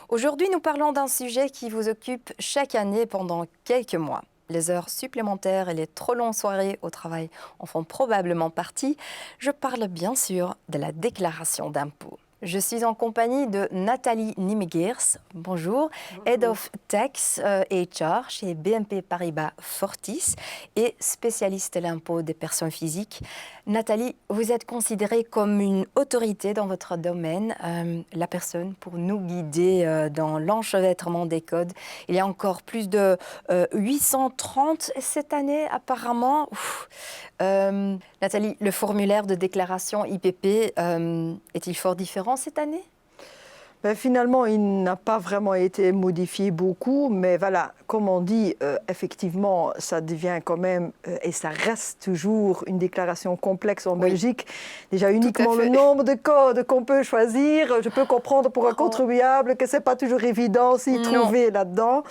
Aujourd'hui, nous parlons d'un sujet qui vous occupe chaque année pendant quelques mois. Les heures supplémentaires et les trop longues soirées au travail en font probablement partie. Je parle bien sûr de la déclaration d'impôt. Je suis en compagnie de Nathalie Niemegeers. Bonjour. Head of Tax HR chez BNP Paribas Fortis et spécialiste de l'impôt des personnes physiques. Nathalie, vous êtes considérée comme une autorité dans votre domaine, la personne pour nous guider dans l'enchevêtrement des codes. Il y a encore plus de 830 cette année apparemment. Nathalie, le formulaire de déclaration IPP est-il fort différent cette année? Ben, finalement, il n'a pas vraiment été modifié beaucoup, mais voilà, comme on dit, effectivement, ça devient quand même, et ça reste toujours une déclaration complexe en Belgique. Déjà, uniquement le nombre de codes qu'on peut choisir, je peux comprendre pour un contribuable que ce n'est pas toujours évident s'y trouver là-dedans.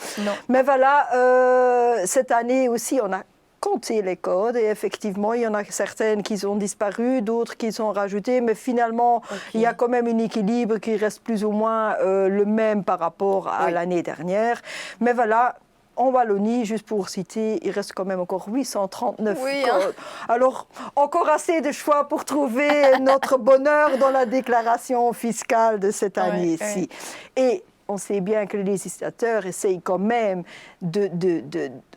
Mais voilà, cette année aussi, on a compter les codes et effectivement, il y en a certaines qui ont disparu, d'autres qui sont rajoutées, mais finalement, il y a quand même un équilibre qui reste plus ou moins le même par rapport à l'année dernière. Mais voilà, en Wallonie, juste pour citer, il reste quand même encore 839 codes. Alors, encore assez de choix pour trouver notre bonheur dans la déclaration fiscale de cette année-ci. Et on sait bien que les législateurs essayent quand même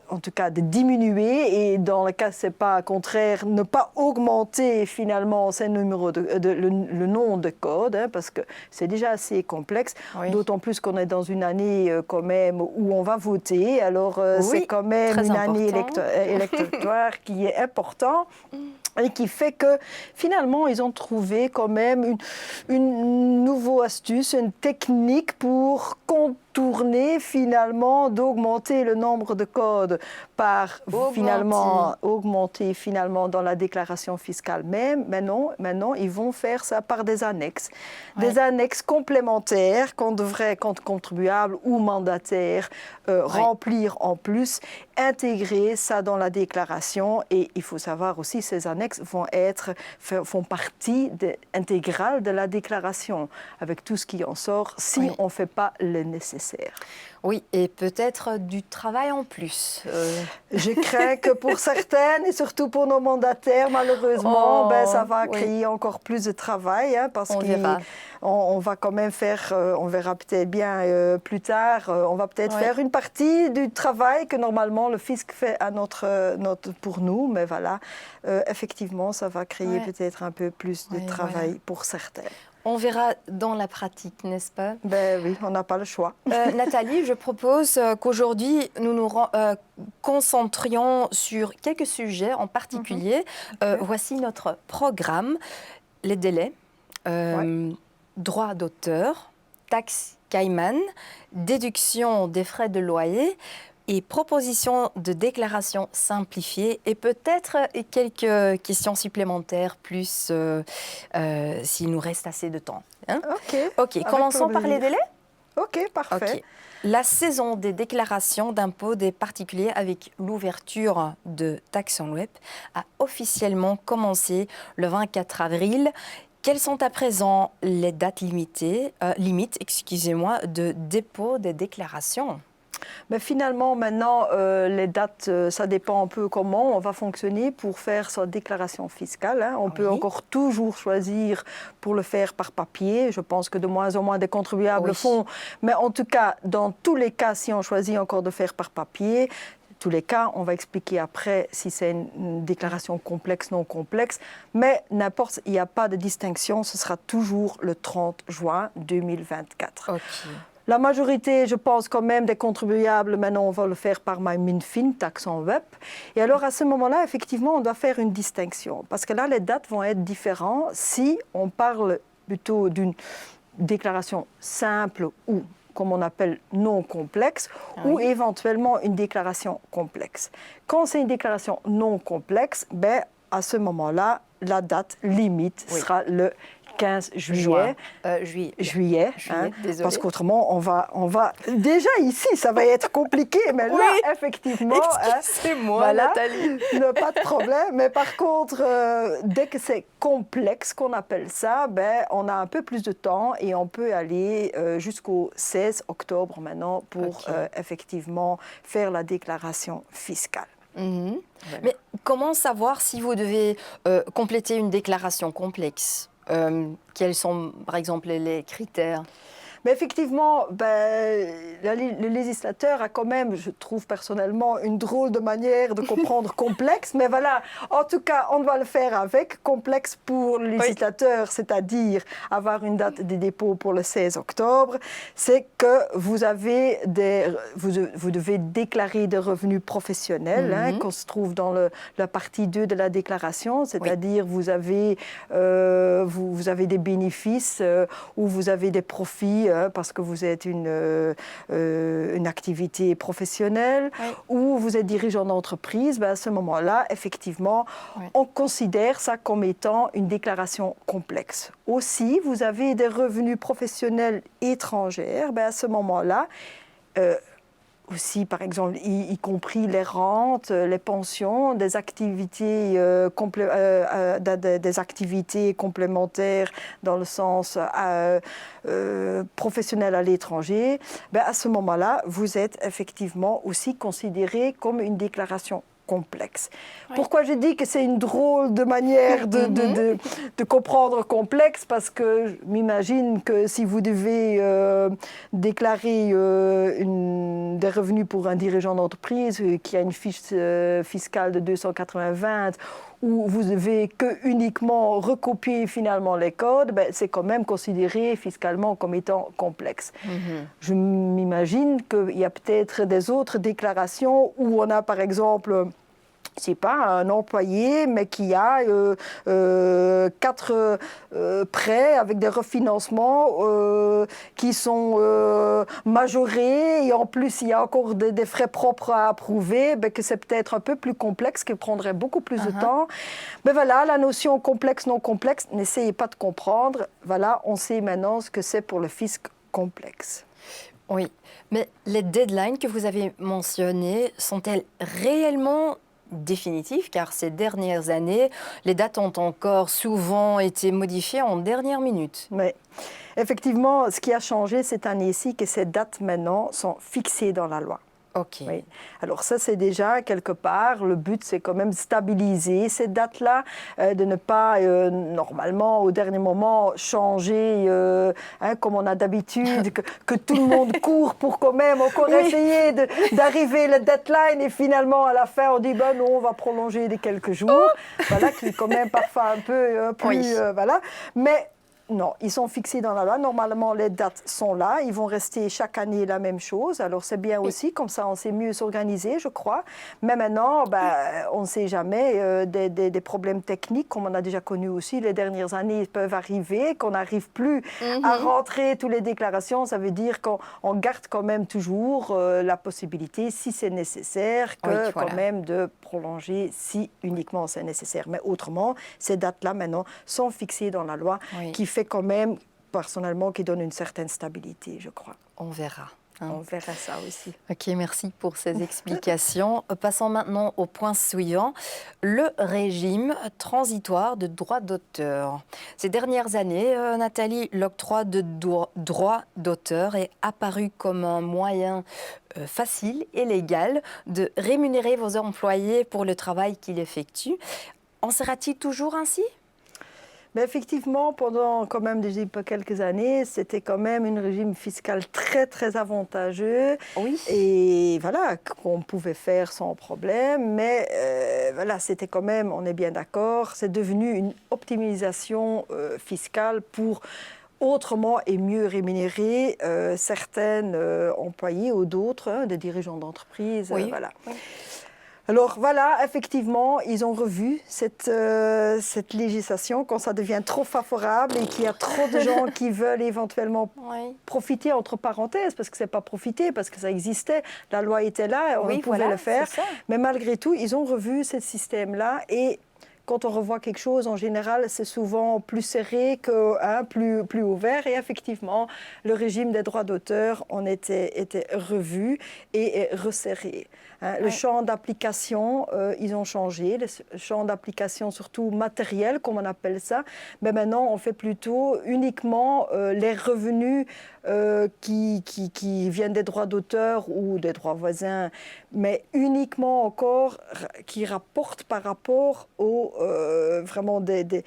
en tout cas de diminuer et dans le cas, ce n'est pas contraire, ne pas augmenter finalement le nombre de codes, hein, parce que c'est déjà assez complexe, d'autant plus qu'on est dans une année quand même où on va voter, alors c'est quand même une année électorale qui est importante. Et qui fait que finalement, ils ont trouvé quand même une nouvelle astuce, une technique pour contourner finalement, d'augmenter le nombre de codes par augmenter finalement dans la déclaration fiscale même. Maintenant, ils vont faire ça par des annexes. Des annexes complémentaires qu'on devrait, quand contribuable ou mandataire, remplir en plus, intégrer ça dans la déclaration. Et il faut savoir aussi, ces annexes font partie intégrale de la déclaration, avec tout ce qui en sort, si on ne fait pas le nécessaire. Oui, et peut-être du travail en plus. Je crains que pour certaines, et surtout pour nos mandataires, malheureusement, ça va créer encore plus de travail, hein, parce qu'on va quand même faire, on verra peut-être bien plus tard, on va peut-être faire une partie du travail que normalement le fisc fait à pour nous, mais voilà, effectivement, ça va créer peut-être un peu plus de travail pour certaines. On verra dans la pratique, n'est-ce pas? Ben oui, on n'a pas le choix. Nathalie, je propose qu'aujourd'hui, nous nous concentrions sur quelques sujets en particulier. Voici notre programme. Les délais, droit d'auteur, taxe Cayman, déduction des frais de loyer et proposition de déclaration simplifiée et peut-être quelques questions supplémentaires plus s'il nous reste assez de temps. Hein? Ok, commençons par les délais. Ok, parfait. La saison des déclarations d'impôts des particuliers avec l'ouverture de Tax on Web a officiellement commencé le 24 avril. Quelles sont à présent les dates limites de dépôt des déclarations? Mais finalement, maintenant, les dates, ça dépend un peu comment on va fonctionner pour faire sa déclaration fiscale. Hein. On peut encore toujours choisir pour le faire par papier. Je pense que de moins en moins de contribuables le font. Mais en tout cas, dans tous les cas, si on choisit encore de faire par papier, tous les cas, on va expliquer après si c'est une déclaration complexe, non complexe. Mais n'importe, il n'y a pas de distinction, ce sera toujours le 30 juin 2024. La majorité, je pense quand même, des contribuables, maintenant on va le faire par MyMinFin, Tax on Web. Et alors à ce moment-là, effectivement, on doit faire une distinction. Parce que là, les dates vont être différentes si on parle plutôt d'une déclaration simple ou, comme on appelle, non complexe, ou éventuellement une déclaration complexe. Quand c'est une déclaration non complexe, à ce moment-là, la date limite sera le 15 juillet. Juillet, hein, parce qu'autrement, on va... Déjà ici, ça va être compliqué, mais là, effectivement... Excusez-moi, Nathalie. Pas de problème. Mais par contre, dès que c'est complexe, qu'on appelle ça, on a un peu plus de temps et on peut aller jusqu'au 16 octobre maintenant pour effectivement faire la déclaration fiscale. Voilà. Mais comment savoir si vous devez compléter une déclaration complexe? Quels sont, par exemple, les critères? Mais effectivement, le législateur a quand même, je trouve personnellement, une drôle de manière de comprendre complexe. Mais voilà, en tout cas, on va le faire avec complexe pour le législateur, oui. C'est-à-dire avoir une date de dépôt pour le 16 octobre. C'est que vous devez déclarer des revenus professionnels, qu'on se trouve dans la partie 2 de la déclaration. C'est-à-dire vous avez des bénéfices ou vous avez des profits parce que vous êtes une activité professionnelle, oui. Ou vous êtes dirigeant d'entreprise, à ce moment-là, effectivement, oui. On considère ça comme étant une déclaration complexe. Aussi, vous avez des revenus professionnels étrangers, à ce moment-là, aussi, par exemple, y compris les rentes, les pensions, des activités complémentaires dans le sens professionnel à l'étranger, à ce moment-là, vous êtes effectivement aussi considéré comme une déclaration complexe. Oui. Pourquoi je dis que c'est une drôle de manière de comprendre complexe? Parce que je m'imagine que si vous devez déclarer des revenus pour un dirigeant d'entreprise qui a une fiche fiscale de 280-20, où vous devez uniquement recopier finalement les codes, c'est quand même considéré fiscalement comme étant complexe. Je m'imagine qu'il y a peut-être des autres déclarations où on a par exemple, c'est pas un employé, mais qui a 4 prêts avec des refinancements qui sont majorés, et en plus il y a encore des frais propres à approuver, que c'est peut-être un peu plus complexe, qui prendrait beaucoup plus de temps. Mais voilà, la notion complexe, non complexe, n'essayez pas de comprendre. Voilà, on sait maintenant ce que c'est pour le fisc complexe. Oui, mais les deadlines que vous avez mentionnées, sont-elles réellement définitive, car ces dernières années, les dates ont encore souvent été modifiées en dernière minute. Oui, effectivement, ce qui a changé cette année-ci, c'est que ces dates maintenant sont fixées dans la loi. Ok. Oui. Alors ça, c'est déjà quelque part, le but, c'est quand même stabiliser ces dates-là, de ne pas, normalement, au dernier moment, changer, comme on a d'habitude, que tout le monde court pour quand même encore essayer d'arriver à la deadline, et finalement, à la fin, on dit, non, on va prolonger de quelques jours. Voilà, qui est quand même parfois un peu plus... voilà. Mais... non, ils sont fixés dans la loi. Normalement, les dates sont là. Ils vont rester chaque année la même chose. Alors, c'est bien aussi. Comme ça, on sait mieux s'organiser, je crois. Mais maintenant, on ne sait jamais. Des problèmes techniques, comme on a déjà connu aussi les dernières années, peuvent arriver. Qu'on n'arrive plus à rentrer toutes les déclarations. Ça veut dire qu'on garde quand même toujours la possibilité, si c'est nécessaire, quand même de prolonger si uniquement c'est nécessaire. Mais autrement, ces dates-là, maintenant, sont fixées dans la loi, qui fait quand même, personnellement, qui donne une certaine stabilité, je crois. On verra. On verra ça aussi. Ok, merci pour ces explications. Passons maintenant au point suivant, le régime transitoire de droit d'auteur. Ces dernières années, Nathalie, l'octroi de droit d'auteur est apparu comme un moyen facile et légal de rémunérer vos employés pour le travail qu'ils effectuent. En sera-t-il toujours ainsi ? Mais effectivement, pendant quand même quelques années, c'était quand même un régime fiscal très, très avantageux. Oui. Et voilà, qu'on pouvait faire sans problème. Mais voilà, c'était quand même, on est bien d'accord, c'est devenu une optimisation fiscale pour autrement et mieux rémunérer certains employés ou d'autres, des dirigeants d'entreprise. Oui. Voilà. Oui. Alors voilà, effectivement, ils ont revu cette législation quand ça devient trop favorable et qu'il y a trop de gens qui veulent éventuellement profiter, entre parenthèses, parce que ce n'est pas profiter, parce que ça existait, la loi était là, on pouvait le faire. Mais malgré tout, ils ont revu ce système-là et quand on revoit quelque chose, en général, c'est souvent plus serré plus ouvert. Et effectivement, le régime des droits d'auteur en était revu et resserré. Le champ d'application, ils ont changé. Le champ d'application, surtout matériel, comme on appelle ça. Mais maintenant, on fait plutôt uniquement les revenus qui viennent des droits d'auteur ou des droits voisins, mais uniquement encore qui rapportent par rapport aux vraiment des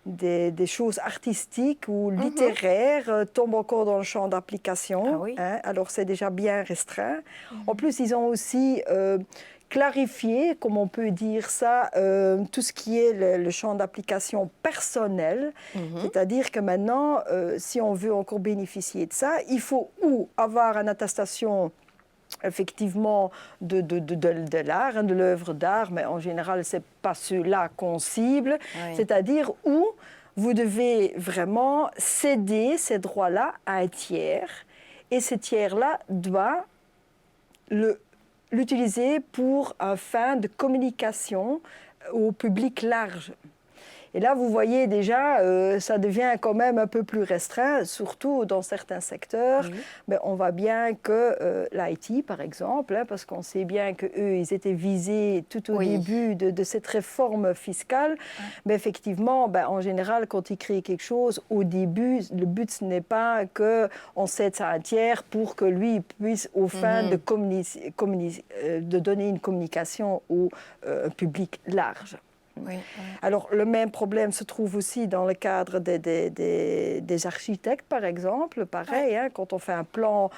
des choses artistiques ou littéraires tombent encore dans le champ d'application. Ah oui. Alors c'est déjà bien restreint. En plus, ils ont aussi clarifié, comme on peut dire ça, tout ce qui est le champ d'application personnel. C'est-à-dire que maintenant, si on veut encore bénéficier de ça, il faut ou avoir une attestation effectivement de l'art, de l'œuvre d'art, mais en général, ce n'est pas ceux-là qu'on cible. Oui. C'est-à-dire où vous devez vraiment céder ces droits-là à un tiers, et ce tiers-là doit l'utiliser pour un fin de communication au public large. Et là, vous voyez déjà, ça devient quand même un peu plus restreint, surtout dans certains secteurs. Mais on voit bien que l'IT, par exemple, parce qu'on sait bien qu'eux, ils étaient visés tout au début de cette réforme fiscale. Mais effectivement, en général, quand ils créent quelque chose, au début, le but, ce n'est pas qu'on cède ça à un tiers pour que lui puisse, au fin de donner une communication au public large. Oui. Alors, le même problème se trouve aussi dans le cadre des architectes, par exemple. Pareil, quand on fait un plan,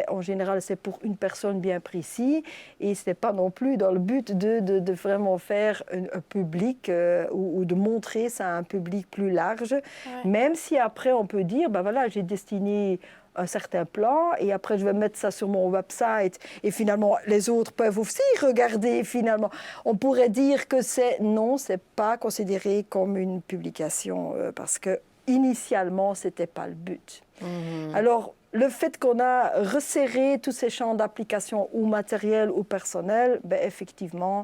en général, c'est pour une personne bien précise, et ce n'est pas non plus dans le but de vraiment faire un public ou de montrer ça à un public plus large, même si après, on peut dire, voilà, j'ai destiné un certain plan, et après je vais mettre ça sur mon website, et finalement les autres peuvent aussi regarder. Finalement, on pourrait dire que c'est pas considéré comme une publication parce que initialement c'était pas le but. Alors le fait qu'on a resserré tous ces champs d'application ou matériels ou personnels, effectivement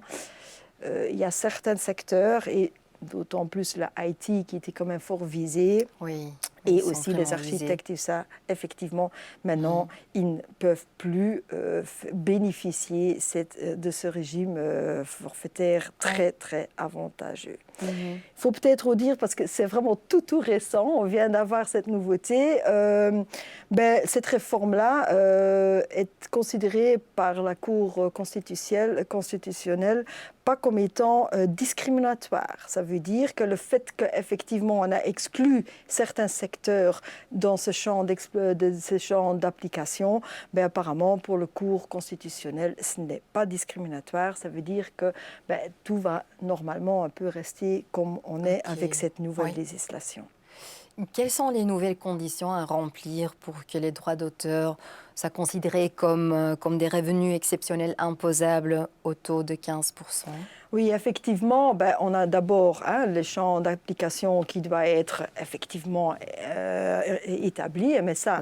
il y a certains secteurs, et d'autant plus la IT qui était quand même fort visée. Oui. Et aussi les architectes et ça, effectivement, maintenant, ils ne peuvent plus bénéficier de ce régime forfaitaire très, très avantageux. Il faut peut-être dire, parce que c'est vraiment tout récent, on vient d'avoir cette nouveauté, cette réforme-là est considérée par la Cour constitutionnelle pas comme étant discriminatoire. Ça veut dire que le fait qu'effectivement on a exclu certains secteurs dans ce champ d'application, apparemment pour le Cour constitutionnel, ce n'est pas discriminatoire. Ça veut dire que tout va normalement un peu rester comme on est avec cette nouvelle législation. Quelles sont les nouvelles conditions à remplir pour que les droits d'auteur soient considérés comme des revenus exceptionnels imposables au taux de 15%? Oui, effectivement, on a d'abord le champ d'application qui doit être effectivement établi, mais ça,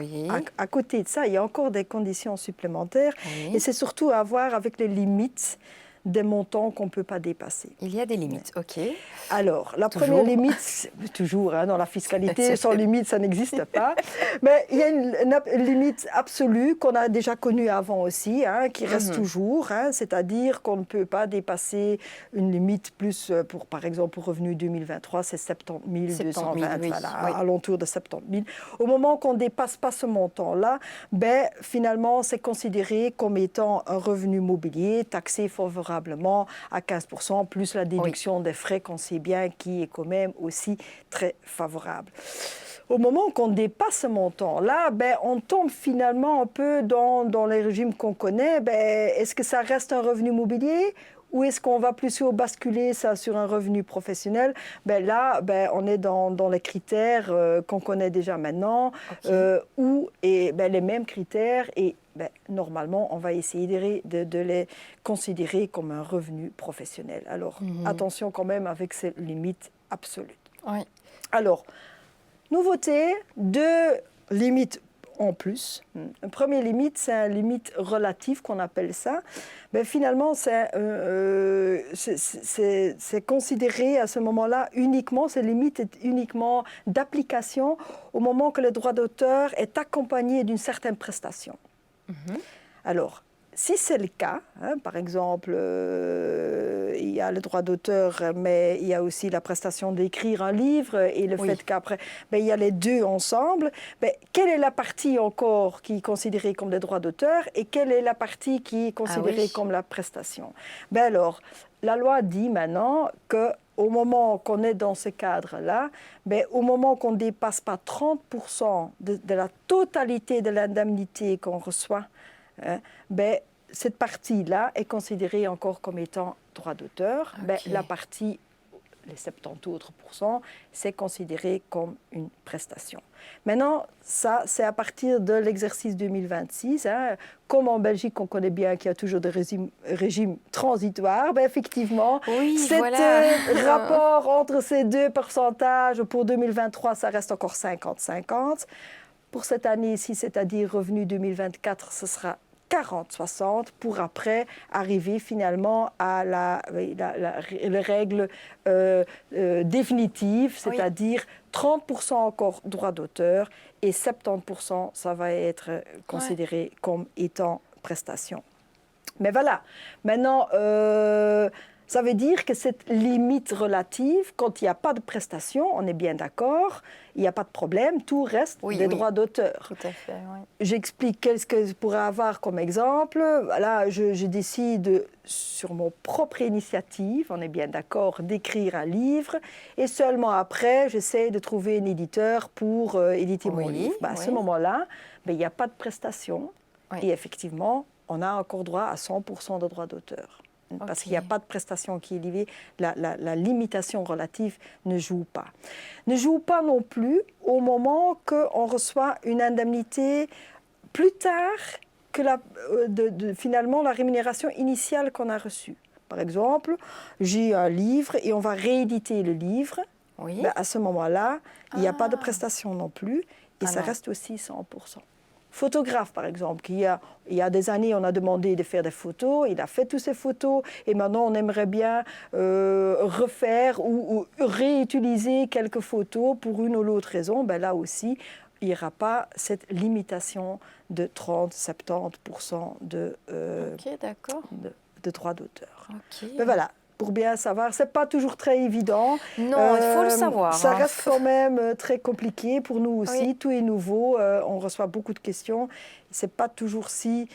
à côté de ça, il y a encore des conditions supplémentaires, et c'est surtout à voir avec les limites des montants qu'on ne peut pas dépasser. Il y a des limites, ok. Alors, la première limite, toujours, dans la fiscalité, sans limite, ça n'existe pas. Mais il y a une limite absolue qu'on a déjà connue avant aussi, qui reste toujours, c'est-à-dire qu'on ne peut pas dépasser une limite plus, par exemple, pour revenu 2023, c'est 70 220, alentour de 70 000. Au moment qu'on ne dépasse pas ce montant-là, finalement, c'est considéré comme étant un revenu mobilier taxé favorablement à 15%, plus la déduction des frais qu'on sait bien qui est quand même aussi très favorable. Au moment qu'on dépasse ce montant-là, on tombe finalement un peu dans les régimes qu'on connaît. Est-ce que ça reste un revenu mobilier ou est-ce qu'on va plutôt basculer ça sur un revenu professionnel? Là, on est dans les critères qu'on connaît déjà maintenant, les mêmes critères, et normalement, on va essayer de les considérer comme un revenu professionnel. Alors, attention quand même avec ces limites absolues. Oui. Alors, nouveauté, 2 limites en plus. Une première limite, c'est une limite relative qu'on appelle ça. Finalement, c'est considéré à ce moment-là uniquement, cette limite est uniquement d'application au moment que le droit d'auteur est accompagné d'une certaine prestation. Alors, si c'est le cas, par exemple, il y a le droit d'auteur, mais il y a aussi la prestation d'écrire un livre et le fait qu'après, il y a les deux ensemble. Quelle est la partie encore qui est considérée comme le droit d'auteur et quelle est la partie qui est considérée comme la prestation? Alors, la loi dit maintenant que au moment qu'on est dans ce cadre-là, au moment qu'on ne dépasse pas 30% de la totalité de l'indemnité qu'on reçoit, cette partie-là est considérée encore comme étant droit d'auteur. Okay. La partie, les 70 autres %, c'est considéré comme une prestation. Maintenant, ça, c'est à partir de l'exercice 2026. Comme en Belgique, on connaît bien qu'il y a toujours des régimes transitoires, effectivement, rapport entre ces deux pourcentages, pour 2023, ça reste encore 50-50. Pour cette année-ci, c'est-à-dire revenu 2024, ce sera 40-60 pour après arriver finalement à la règle définitive, c'est-à-dire 30% encore droit d'auteur et 70% ça va être considéré comme étant prestation. Mais voilà, maintenant, ça veut dire que cette limite relative, quand il n'y a pas de prestation, on est bien d'accord, il n'y a pas de problème, tout reste des droits d'auteur. Tout à fait, oui. J'explique qu'est-ce que je pourrais avoir comme exemple. Voilà, je décide, sur mon propre initiative, on est bien d'accord, d'écrire un livre, et seulement après, j'essaie de trouver un éditeur pour éditer mon livre. À ce moment-là, il n'y a pas de prestation, et effectivement, on a encore droit à 100% de droits d'auteur. Parce qu'il n'y a pas de prestation qui est liée, la limitation relative ne joue pas. Ne joue pas non plus au moment qu'on reçoit une indemnité plus tard que finalement la rémunération initiale qu'on a reçue. Par exemple, j'ai un livre et on va rééditer le livre. À ce moment-là, il n'y a pas de prestation non plus et ça reste aussi 100%. Photographe, par exemple, il y a des années, on a demandé de faire des photos, il a fait toutes ces photos, et maintenant on aimerait bien refaire ou réutiliser quelques photos pour une ou l'autre raison. Là aussi, il n'y aura pas cette limitation de 30-70% de droits d'auteur. Mais voilà. Pour bien savoir, ce n'est pas toujours très évident. Non, il faut le savoir. Ça reste quand même très compliqué pour nous aussi. Tout est nouveau, on reçoit beaucoup de questions. Ce n'est pas toujours si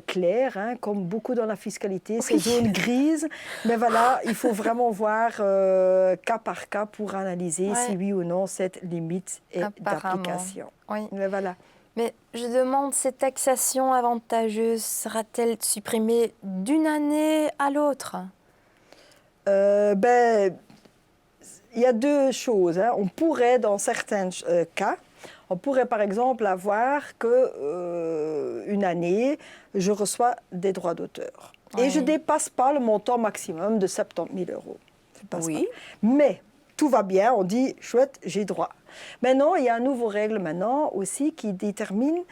clair, comme beaucoup dans la fiscalité. C'est zone grise. Mais voilà, il faut vraiment voir cas par cas pour analyser si oui ou non cette limite est d'application. Mais voilà. Mais je demande, cette taxation avantageuse sera-t-elle supprimée d'une année à l'autre ? Il y a deux choses. On pourrait, dans certains cas, on pourrait par exemple avoir qu'une année, je reçois des droits d'auteur. Et je ne dépasse pas le montant maximum de 70 000 €. Mais tout va bien, on dit, chouette, j'ai droit. Maintenant, il y a une nouvelle règle maintenant aussi qui détermine.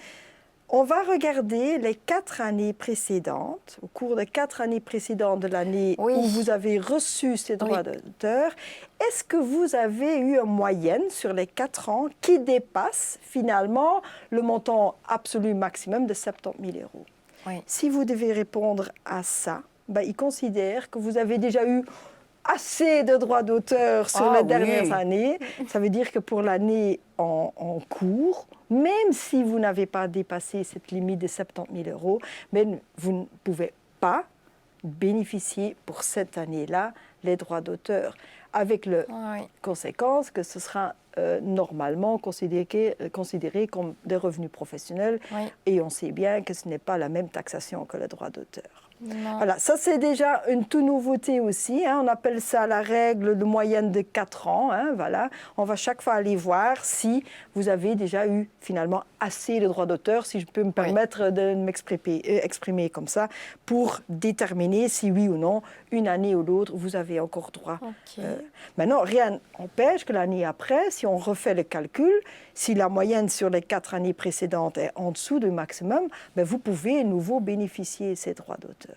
On va regarder les 4 années précédentes, au cours des 4 années précédentes de l'année où vous avez reçu ces droits d'auteur. Est-ce que vous avez eu une moyenne sur les 4 ans qui dépasse finalement le montant absolu maximum de 70 000 €? Si vous devez répondre à ça, ils considèrent que vous avez déjà eu assez de droits d'auteur sur les dernières années. Ça veut dire que pour l'année en cours, même si vous n'avez pas dépassé cette limite de 70 000 €, mais vous ne pouvez pas bénéficier pour cette année-là les droits d'auteur, avec la conséquence que ce sera normalement considéré comme des revenus professionnels, et on sait bien que ce n'est pas la même taxation que les droits d'auteur. Voilà, ça c'est déjà une toute nouveauté aussi. On appelle ça la règle de moyenne de 4 ans. Voilà. On va chaque fois aller voir si vous avez déjà eu finalement assez de droits d'auteur, si je peux me permettre de m'exprimer comme ça, pour déterminer si oui ou non, une année ou l'autre, vous avez encore droit. Maintenant, rien n'empêche que l'année après, si on refait le calcul, si la moyenne sur les 4 années précédentes est en dessous du maximum, vous pouvez à nouveau bénéficier de ces droits d'auteur.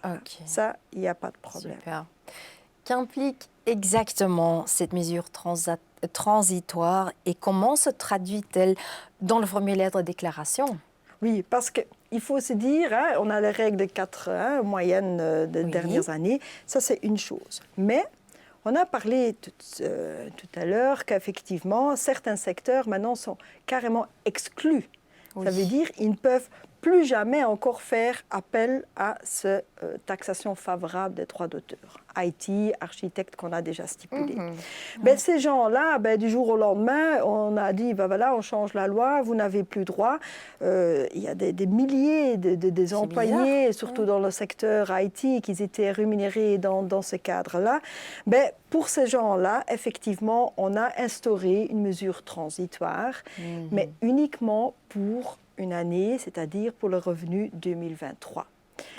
Ça, il n'y a pas de problème. Super. Qu'implique exactement cette mesure transitoire et comment se traduit-elle dans le formulaire de déclaration? Oui, parce qu'il faut se dire, on a les règles de 4 moyennes des dernières années, ça c'est une chose. Mais on a parlé tout à l'heure qu'effectivement, certains secteurs maintenant sont carrément exclus. Ça veut dire qu'ils ne peuvent plus jamais encore faire appel à cette taxation favorable des droits d'auteur. IT, architecte qu'on a déjà stipulé. Ces gens-là, du jour au lendemain, on a dit, voilà, on change la loi, vous n'avez plus droit. Il y a des milliers des employés, surtout dans le secteur IT, qui étaient rémunérés dans ce cadre-là. Pour ces gens-là, effectivement, on a instauré une mesure transitoire, mais uniquement pour une année, c'est-à-dire pour le revenu 2023.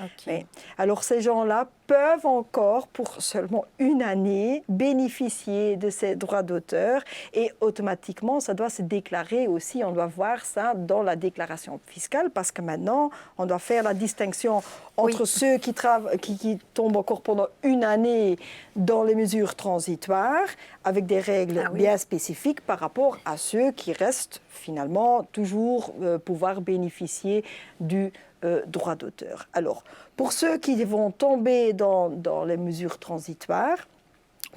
Okay. Alors ces gens-là peuvent encore, pour seulement une année, bénéficier de ces droits d'auteur et automatiquement, ça doit se déclarer aussi, on doit voir ça dans la déclaration fiscale parce que maintenant, on doit faire la distinction entre ceux qui tombent encore pendant une année dans les mesures transitoires avec des règles bien spécifiques par rapport à ceux qui restent finalement toujours pouvoir bénéficier du droit d'auteur. Alors, pour ceux qui vont tomber dans les mesures transitoires,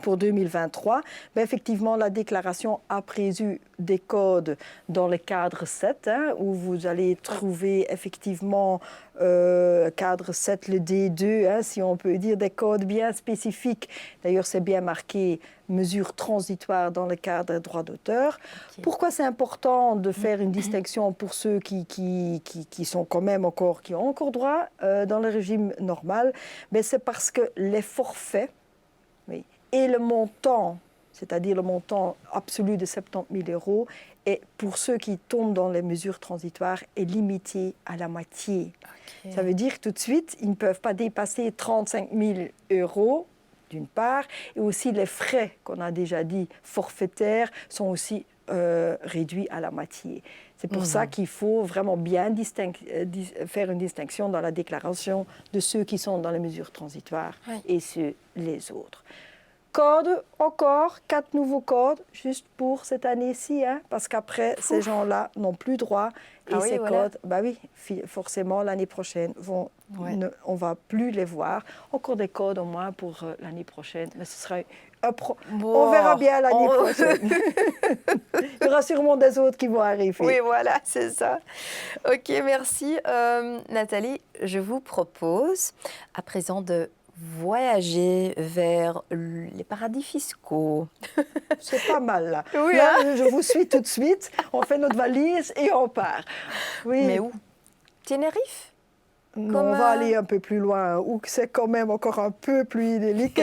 pour 2023, effectivement, la déclaration a prévu des codes dans le cadre 7, où vous allez trouver effectivement cadre 7, le D2, si on peut dire, des codes bien spécifiques. D'ailleurs, c'est bien marqué mesures transitoires dans le cadre des droits d'auteur. Okay. Pourquoi c'est important de faire une distinction pour ceux qui sont quand même encore, qui ont encore droit dans le régime normal? C'est parce que les forfaits, et le montant, c'est-à-dire le montant absolu de 70 000 €, et pour ceux qui tombent dans les mesures transitoires, est limité à la moitié. Okay. Ça veut dire que tout de suite, ils ne peuvent pas dépasser 35 000 € d'une part, et aussi les frais qu'on a déjà dit forfaitaires sont aussi réduits à la moitié. C'est pour ça qu'il faut vraiment bien faire une distinction dans la déclaration de ceux qui sont dans les mesures transitoires et ceux les autres. Code, encore 4 nouveaux codes, juste pour cette année-ci, parce qu'après, ces gens-là n'ont plus droit. Et ces codes, forcément, l'année prochaine, on ne va plus les voir. Encore des codes au moins pour l'année prochaine, mais ce sera on verra bien l'année prochaine. Il y aura sûrement des autres qui vont arriver. Oui, voilà, c'est ça. OK, merci. Nathalie, je vous propose à présent de voyager vers les paradis fiscaux. C'est pas mal, là. Oui, là, je vous suis tout de suite. On fait notre valise et on part. Oui. Mais où? Tenerife? Non, on va aller un peu plus loin, où c'est quand même encore un peu plus idyllique.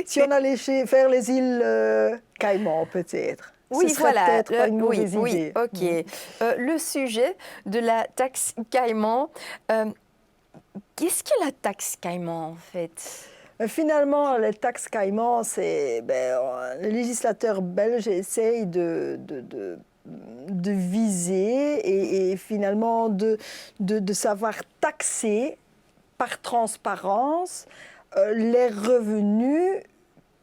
Si on allait faire les îles Caïmans, peut-être. Oui, voilà. Peut-être pas une mauvaise idée. Oui, OK. Le sujet de la taxe Caïman... Qu'est-ce que la taxe Caïman, en fait? Finalement, la taxe Caïman, c'est le législateur belge essaye de viser et finalement de savoir taxer par transparence les revenus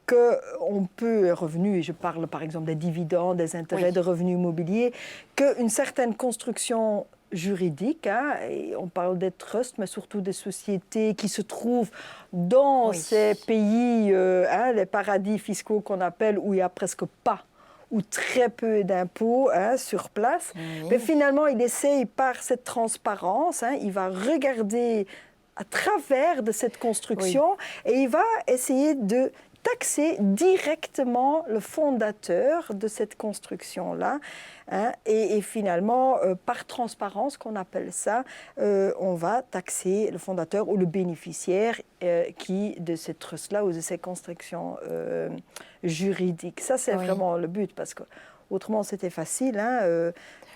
qu'on peut, revenus, et je parle par exemple des dividendes, des intérêts de revenus immobiliers, qu'une certaine construction juridique, et on parle des trusts, mais surtout des sociétés qui se trouvent dans ces pays, les paradis fiscaux qu'on appelle, où il n'y a presque pas ou très peu d'impôts sur place. Mais finalement, il essaye par cette transparence, il va regarder à travers de cette construction et il va essayer de taxer directement le fondateur de cette construction-là. Et finalement, par transparence, qu'on appelle ça, on va taxer le fondateur ou le bénéficiaire de cette trust-là ou de ces constructions juridiques. Ça, c'est vraiment le but, parce que autrement, c'était facile.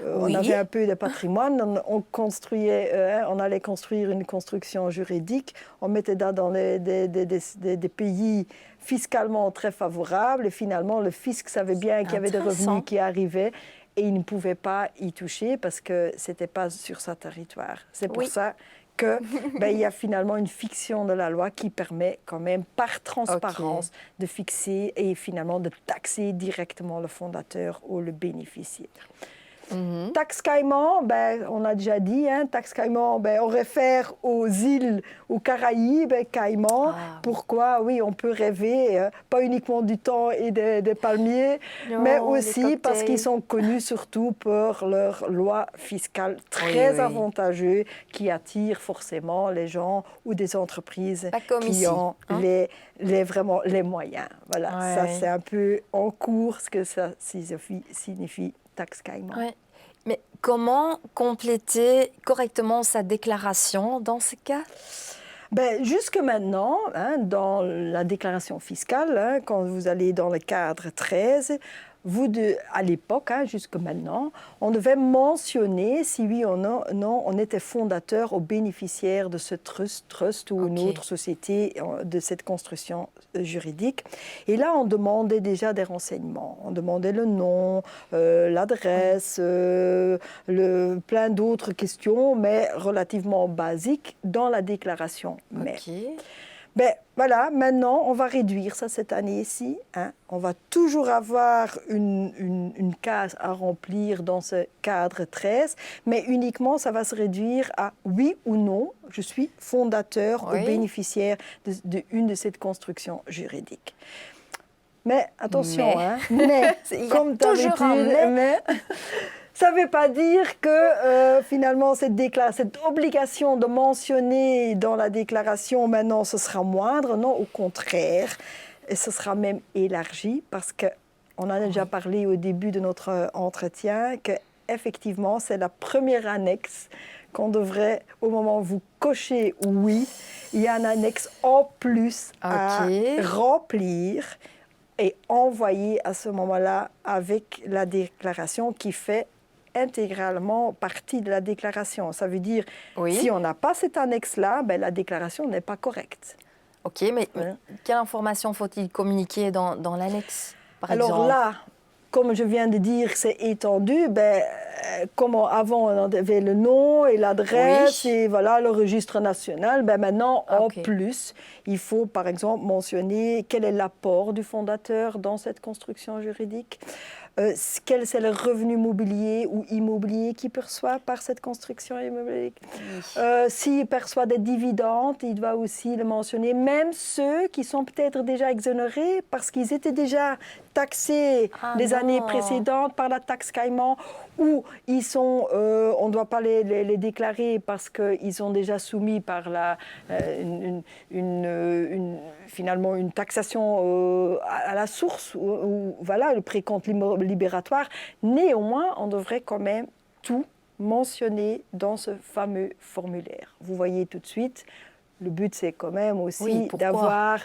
On avait un peu de patrimoine, on allait construire une construction juridique, on mettait ça dans des pays fiscalement très favorables, et finalement, le fisc savait bien qu'il y avait des revenus qui arrivaient, et il ne pouvait pas y toucher parce que ce n'était pas sur sa territoire. C'est pour ça qu'il y a finalement une fiction de la loi qui permet quand même, par transparence, de fixer et finalement de taxer directement le fondateur ou le bénéficiaire. Taxe Caïman, on a déjà dit, taxe Caïman, on réfère aux îles, aux Caraïbes, Caïman. Pourquoi? Oui, on peut rêver, pas uniquement du thon et des palmiers, mais aussi parce qu'ils sont connus surtout pour leurs lois fiscales très avantageuses qui attirent forcément les gens ou des entreprises qui ont vraiment les moyens. Voilà, ça c'est un peu en cours ce que ça signifie taxe Caïman. Mais comment compléter correctement sa déclaration dans ce cas? Jusque maintenant, dans la déclaration fiscale, quand vous allez dans le cadre 13, à l'époque, jusque maintenant, on devait mentionner si oui ou non on était fondateur ou bénéficiaire de ce trust ou une autre société de cette construction juridique. Et là, on demandait déjà des renseignements. On demandait le nom, l'adresse, plein d'autres questions, mais relativement basiques dans la déclaration. Voilà, maintenant, on va réduire ça cette année-ci. On va toujours avoir une case à remplir dans ce cadre 13, mais uniquement, ça va se réduire à oui ou non, je suis fondateur ou bénéficiaire d'une de ces constructions juridiques. Mais attention, comme d'habitude, ça ne veut pas dire que finalement cette obligation de mentionner dans la déclaration maintenant ce sera moindre. Non, au contraire, et ce sera même élargi parce qu'on en a déjà parlé au début de notre entretien qu'effectivement c'est la première annexe qu'on devrait, au moment où vous cochez oui, il y a une annexe en plus à remplir et envoyer à ce moment-là avec la déclaration qui fait intégralement partie de la déclaration. Ça veut dire, si on n'a pas cette annexe-là, la déclaration n'est pas correcte. Ok, mais quelle information faut-il communiquer dans l'annexe, par exemple? Alors là, comme je viens de dire, c'est étendu. Comme avant, on avait le nom et l'adresse et voilà, le registre national. Maintenant, en plus, il faut par exemple mentionner quel est l'apport du fondateur dans cette construction juridique. Quel est le revenu mobilier ou immobilier qu'il perçoit par cette construction immobilière. S'il perçoit des dividendes, il doit aussi le mentionner, même ceux qui sont peut-être déjà exonérés parce qu'ils étaient déjà taxés les années précédentes par la taxe Caïman, ou ils sont, on ne doit pas les déclarer parce qu'ils sont déjà soumis par finalement une taxation à la source, ou voilà, le précompte libératoire. Néanmoins, on devrait quand même tout mentionner dans ce fameux formulaire. Vous voyez tout de suite, le but c'est quand même aussi d'avoir...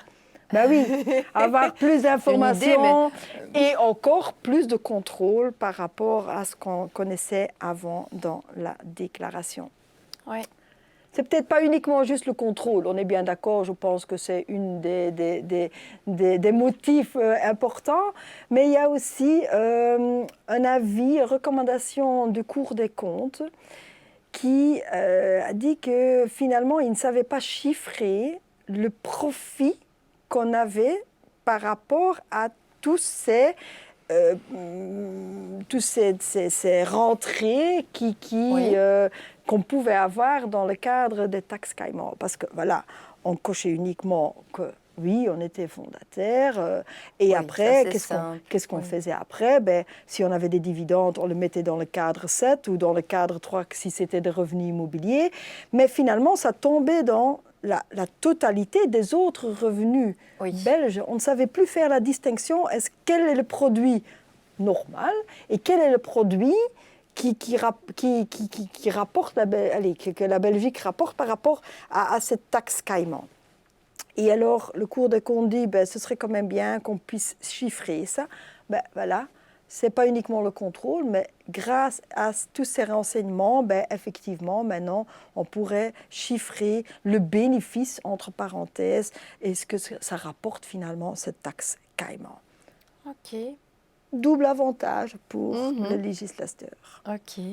avoir plus d'informations et encore plus de contrôle par rapport à ce qu'on connaissait avant dans la déclaration. C'est peut-être pas uniquement juste le contrôle, on est bien d'accord, je pense que c'est une des motifs importants, mais il y a aussi un avis, une recommandation du Cour des comptes qui a dit que finalement, il ne savait pas chiffrer le profit qu'on avait par rapport à tous ces rentrées qu'on pouvait avoir dans le cadre des taxes Caïman. Parce que voilà, on cochait uniquement que oui, on était fondateur. Et après, qu'est-ce qu'on faisait après? Si on avait des dividendes, on le mettait dans le cadre 7 ou dans le cadre 3 si c'était des revenus immobiliers. Mais finalement, ça tombait dans la totalité des autres revenus belges. On ne savait plus faire la distinction. Quel est le produit normal et quel est le produit qui rapporte que la Belgique rapporte par rapport à cette taxe Caïman. Et alors, le Cour des comptes dit, ce serait quand même bien qu'on puisse chiffrer ça. Voilà, ce n'est pas uniquement le contrôle, mais grâce à tous ces renseignements, effectivement, maintenant, on pourrait chiffrer le bénéfice, entre parenthèses, et ce que ça rapporte finalement, cette taxe Caïman. Ok. double avantage pour le législateur. Ok.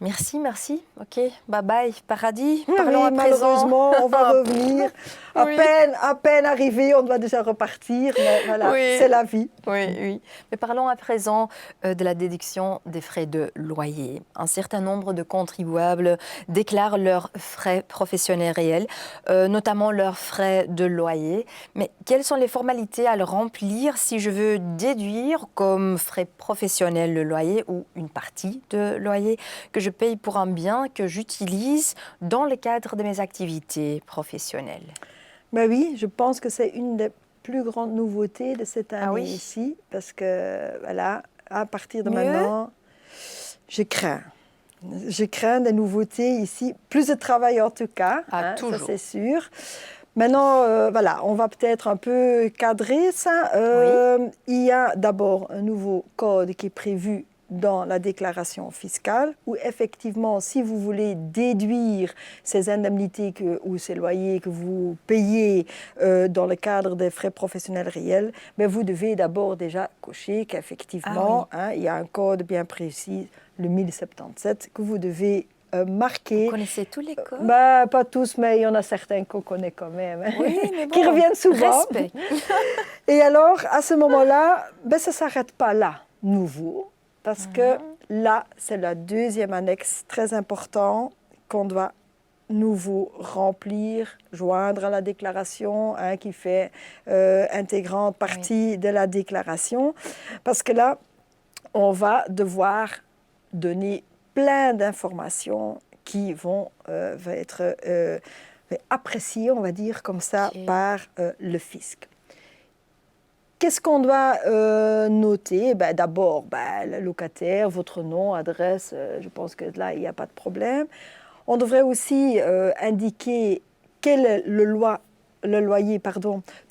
Merci. Ok, bye bye, paradis. Parlons Oui, à présent. malheureusement, on va revenir. À peine arrivé, on doit déjà repartir. Mais voilà, c'est la vie. Oui. Mais parlons à présent de la déduction des frais de loyer. Un certain nombre de contribuables déclarent leurs frais professionnels réels, notamment leurs frais de loyer. Mais quelles sont les formalités à le remplir si je veux déduire comme frais professionnels le loyer ou une partie de loyer que je paye pour un bien que j'utilise dans le cadre de mes activités professionnelles? Ben oui, je pense que c'est une des plus grandes nouveautés de cette année ici, parce que voilà, à partir de maintenant, je crains. Je crains des nouveautés ici, plus de travail en tout cas, ça c'est sûr. Maintenant, voilà, on va peut-être un peu cadrer ça. Il y a d'abord un nouveau code qui est prévu dans la déclaration fiscale, où effectivement, si vous voulez déduire ces indemnités ou ces loyers que vous payez dans le cadre des frais professionnels réels, mais vous devez d'abord déjà cocher qu'effectivement, il y a un code bien précis, le 1077, que vous devez marquer. Vous connaissez tous les codes? Pas tous, mais il y en a certains qu'on connaît quand même, oui, mais bon, qui reviennent souvent. Respect. Et alors, à ce moment-là, ça ne s'arrête pas là, nouveau. Parce que là, c'est la deuxième annexe très importante qu'on doit nouveau remplir, joindre à la déclaration, qui fait intégrante partie de la déclaration. Parce que là, on va devoir donner plein d'informations qui vont être appréciées, on va dire comme ça, par le fisc. Qu'est-ce qu'on doit noter? D'abord, le locataire, votre nom, adresse, je pense que là, il n'y a pas de problème. On devrait aussi indiquer quel est le loyer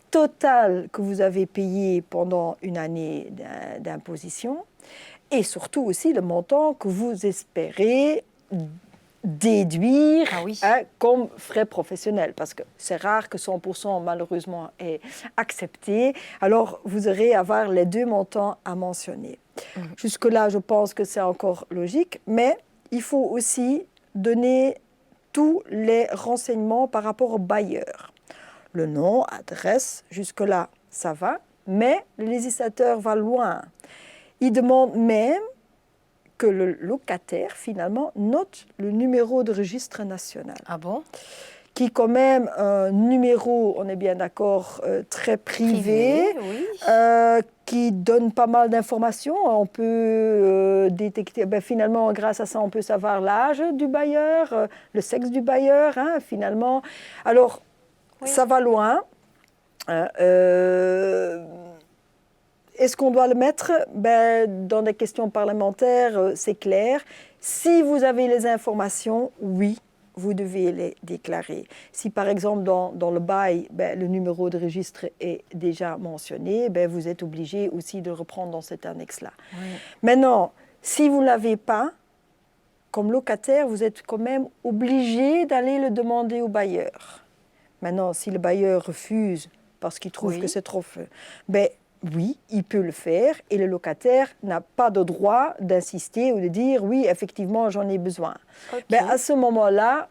total que vous avez payé pendant une année d'imposition et surtout aussi le montant que vous espérez déduire comme frais professionnels, parce que c'est rare que 100% malheureusement est accepté. Alors, vous aurez à avoir les deux montants à mentionner. Jusque-là, je pense que c'est encore logique, mais il faut aussi donner tous les renseignements par rapport au bailleur. Le nom, adresse, jusque-là, ça va, mais le législateur va loin. Il demande même que le locataire, finalement, note le numéro de registre national. Ah bon? Qui est quand même un numéro, on est bien d'accord, très privé, qui donne pas mal d'informations. On peut détecter, finalement, grâce à ça, on peut savoir l'âge du bailleur, le sexe du bailleur, finalement. Alors, ça va loin. Est-ce qu'on doit le mettre? Dans des questions parlementaires, c'est clair. Si vous avez les informations, oui, vous devez les déclarer. Si par exemple dans le bail, le numéro de registre est déjà mentionné, vous êtes obligé aussi de reprendre dans cette annexe-là. Maintenant, si vous ne l'avez pas, comme locataire, vous êtes quand même obligé d'aller le demander au bailleur. Maintenant, si le bailleur refuse parce qu'il trouve que c'est trop feu, oui, il peut le faire et le locataire n'a pas de droit d'insister ou de dire « oui, effectivement, j'en ai besoin ». À ce moment-là,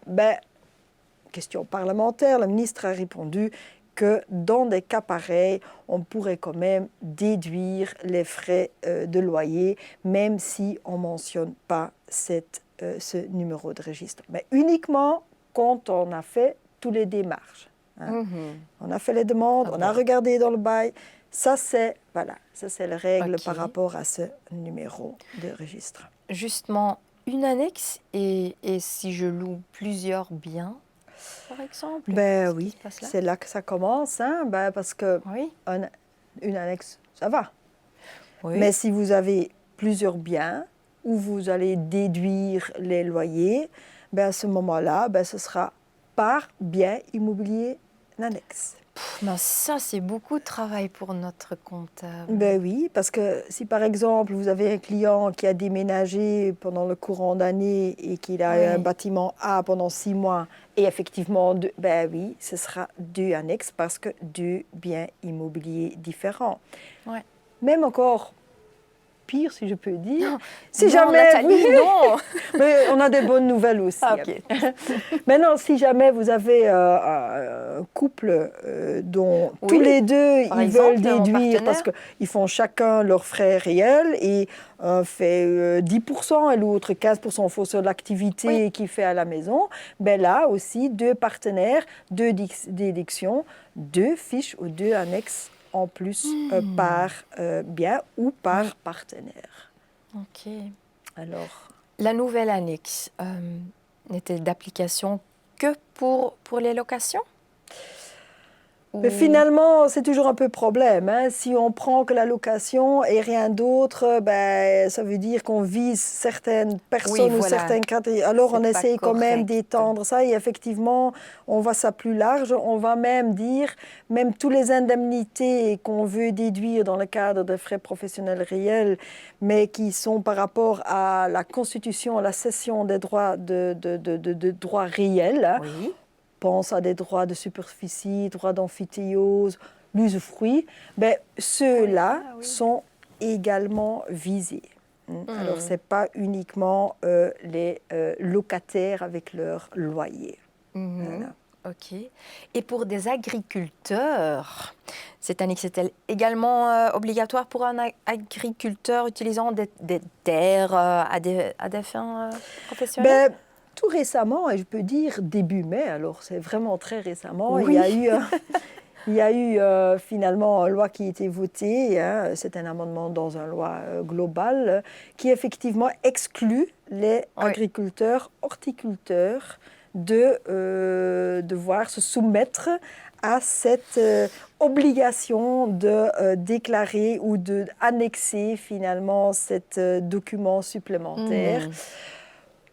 question parlementaire, le ministre a répondu que dans des cas pareils, on pourrait quand même déduire les frais de loyer, même si on ne mentionne pas ce numéro de registre. Mais uniquement quand on a fait toutes les démarches. On a fait les demandes, on a regardé dans le bail. Ça, c'est la règle par rapport à ce numéro de registre. Justement, une annexe, et si je loue plusieurs biens, par exemple? Oui, c'est là que ça commence, parce que une annexe, ça va. Mais si vous avez plusieurs biens où vous allez déduire les loyers, à ce moment-là, ce sera par bien immobilier annexe. Mais ça, c'est beaucoup de travail pour notre comptable. Oui, parce que si par exemple vous avez un client qui a déménagé pendant le courant d'année et qu'il a un bâtiment A pendant 6 mois et effectivement, oui, ce sera 2 annexes parce que 2 biens immobiliers différents. Même encore pire, si je peux dire. Non, Si non, jamais Nathalie, non. Mais on a des bonnes nouvelles aussi. Ah, ok. Maintenant, si jamais vous avez un couple dont Oui, tous les deux par ils exemple, veulent un déduire parce partenaire. qu'ils font chacun leurs frais réels et un fait 10% et l'autre 15% en fonction de l'activité qu'il fait à la maison, ben là aussi, 2 partenaires, 2 déductions, 2 fiches ou 2 annexes en plus par bien ou par partenaire. Ok. Alors, La nouvelle annexe n'était d'application que pour les locations? mais Ou- finalement, c'est toujours un peu problème. Hein. Si on prend que la location et rien d'autre, ben, ça veut dire qu'on vise certaines personnes ou voilà. certaines catégories. Alors, on C'est pas essaye quand même correct. d'étendre ça et effectivement, on voit ça plus large. On va même dire, même toutes les indemnités qu'on veut déduire dans le cadre de frais professionnels réels, mais qui sont par rapport à la constitution, à la cession des droits de droits réels, hein. Oui. Pense à des droits de superficie, droits d'amphithéose, l'usufruit, ben, ceux-là sont également visés. Alors, ce n'est pas uniquement les locataires avec leur loyer. Voilà. Ok. Et pour des agriculteurs, cette annexe est-elle également obligatoire pour un agriculteur utilisant des terres à des fins professionnelles? Ben, tout récemment, et je peux dire début mai, alors c'est vraiment très récemment, Oui. il y a eu finalement une loi qui a été votée, hein, c'est un amendement dans une loi globale, qui effectivement exclut les agriculteurs, horticulteurs de devoir se soumettre à cette obligation de déclarer ou d'annexer finalement cet document supplémentaire.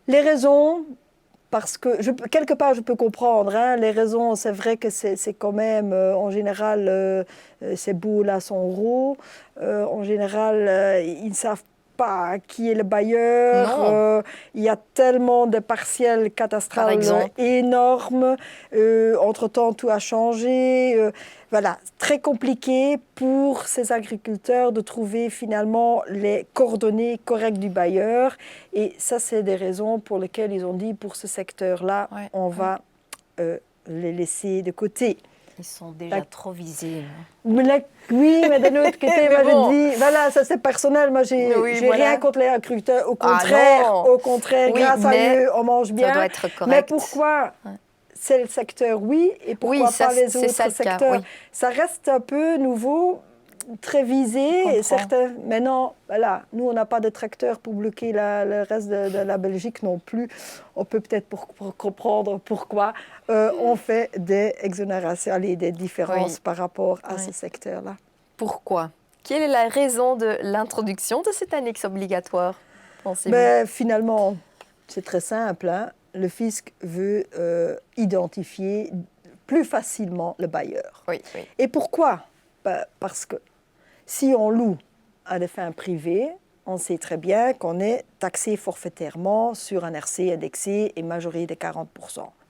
Les raisons, parce que quelque part je peux comprendre, hein, les raisons, c'est vrai que c'est quand même, en général, ces baux-là sont gros, en général, ils ne savent pas qui est le bailleur, il y a tellement de partiels cadastrales énormes, entre-temps tout a changé, voilà, très compliqué pour ces agriculteurs de trouver finalement les coordonnées correctes du bailleur. Et ça, c'est des raisons pour lesquelles ils ont dit, pour ce secteur-là, on va les laisser de côté. Ils sont déjà trop visés. Oui, mais d'un autre côté, moi je dis, voilà, ça c'est personnel, moi j'ai rien contre les agriculteurs, au contraire, grâce à eux, on mange bien. Ça doit être correct. Mais pourquoi c'est le secteur, oui, et pourquoi pas les autres secteurs? Ça reste un peu nouveau, très visé. Certains, mais non, voilà, nous, on n'a pas de tracteurs pour bloquer le reste de la Belgique non plus. On peut peut-être pour comprendre pourquoi on fait des exonérations, des différences par rapport à ce secteur-là. Pourquoi? Quelle est la raison de l'introduction de cette annexe obligatoire, pensez-vous? Ben, finalement, c'est très simple, hein. Le fisc veut identifier plus facilement le bailleur. Et pourquoi? Ben, parce que si on loue à des fins privées, on sait très bien qu'on est taxé forfaitairement sur un RC indexé et majoré de 40%.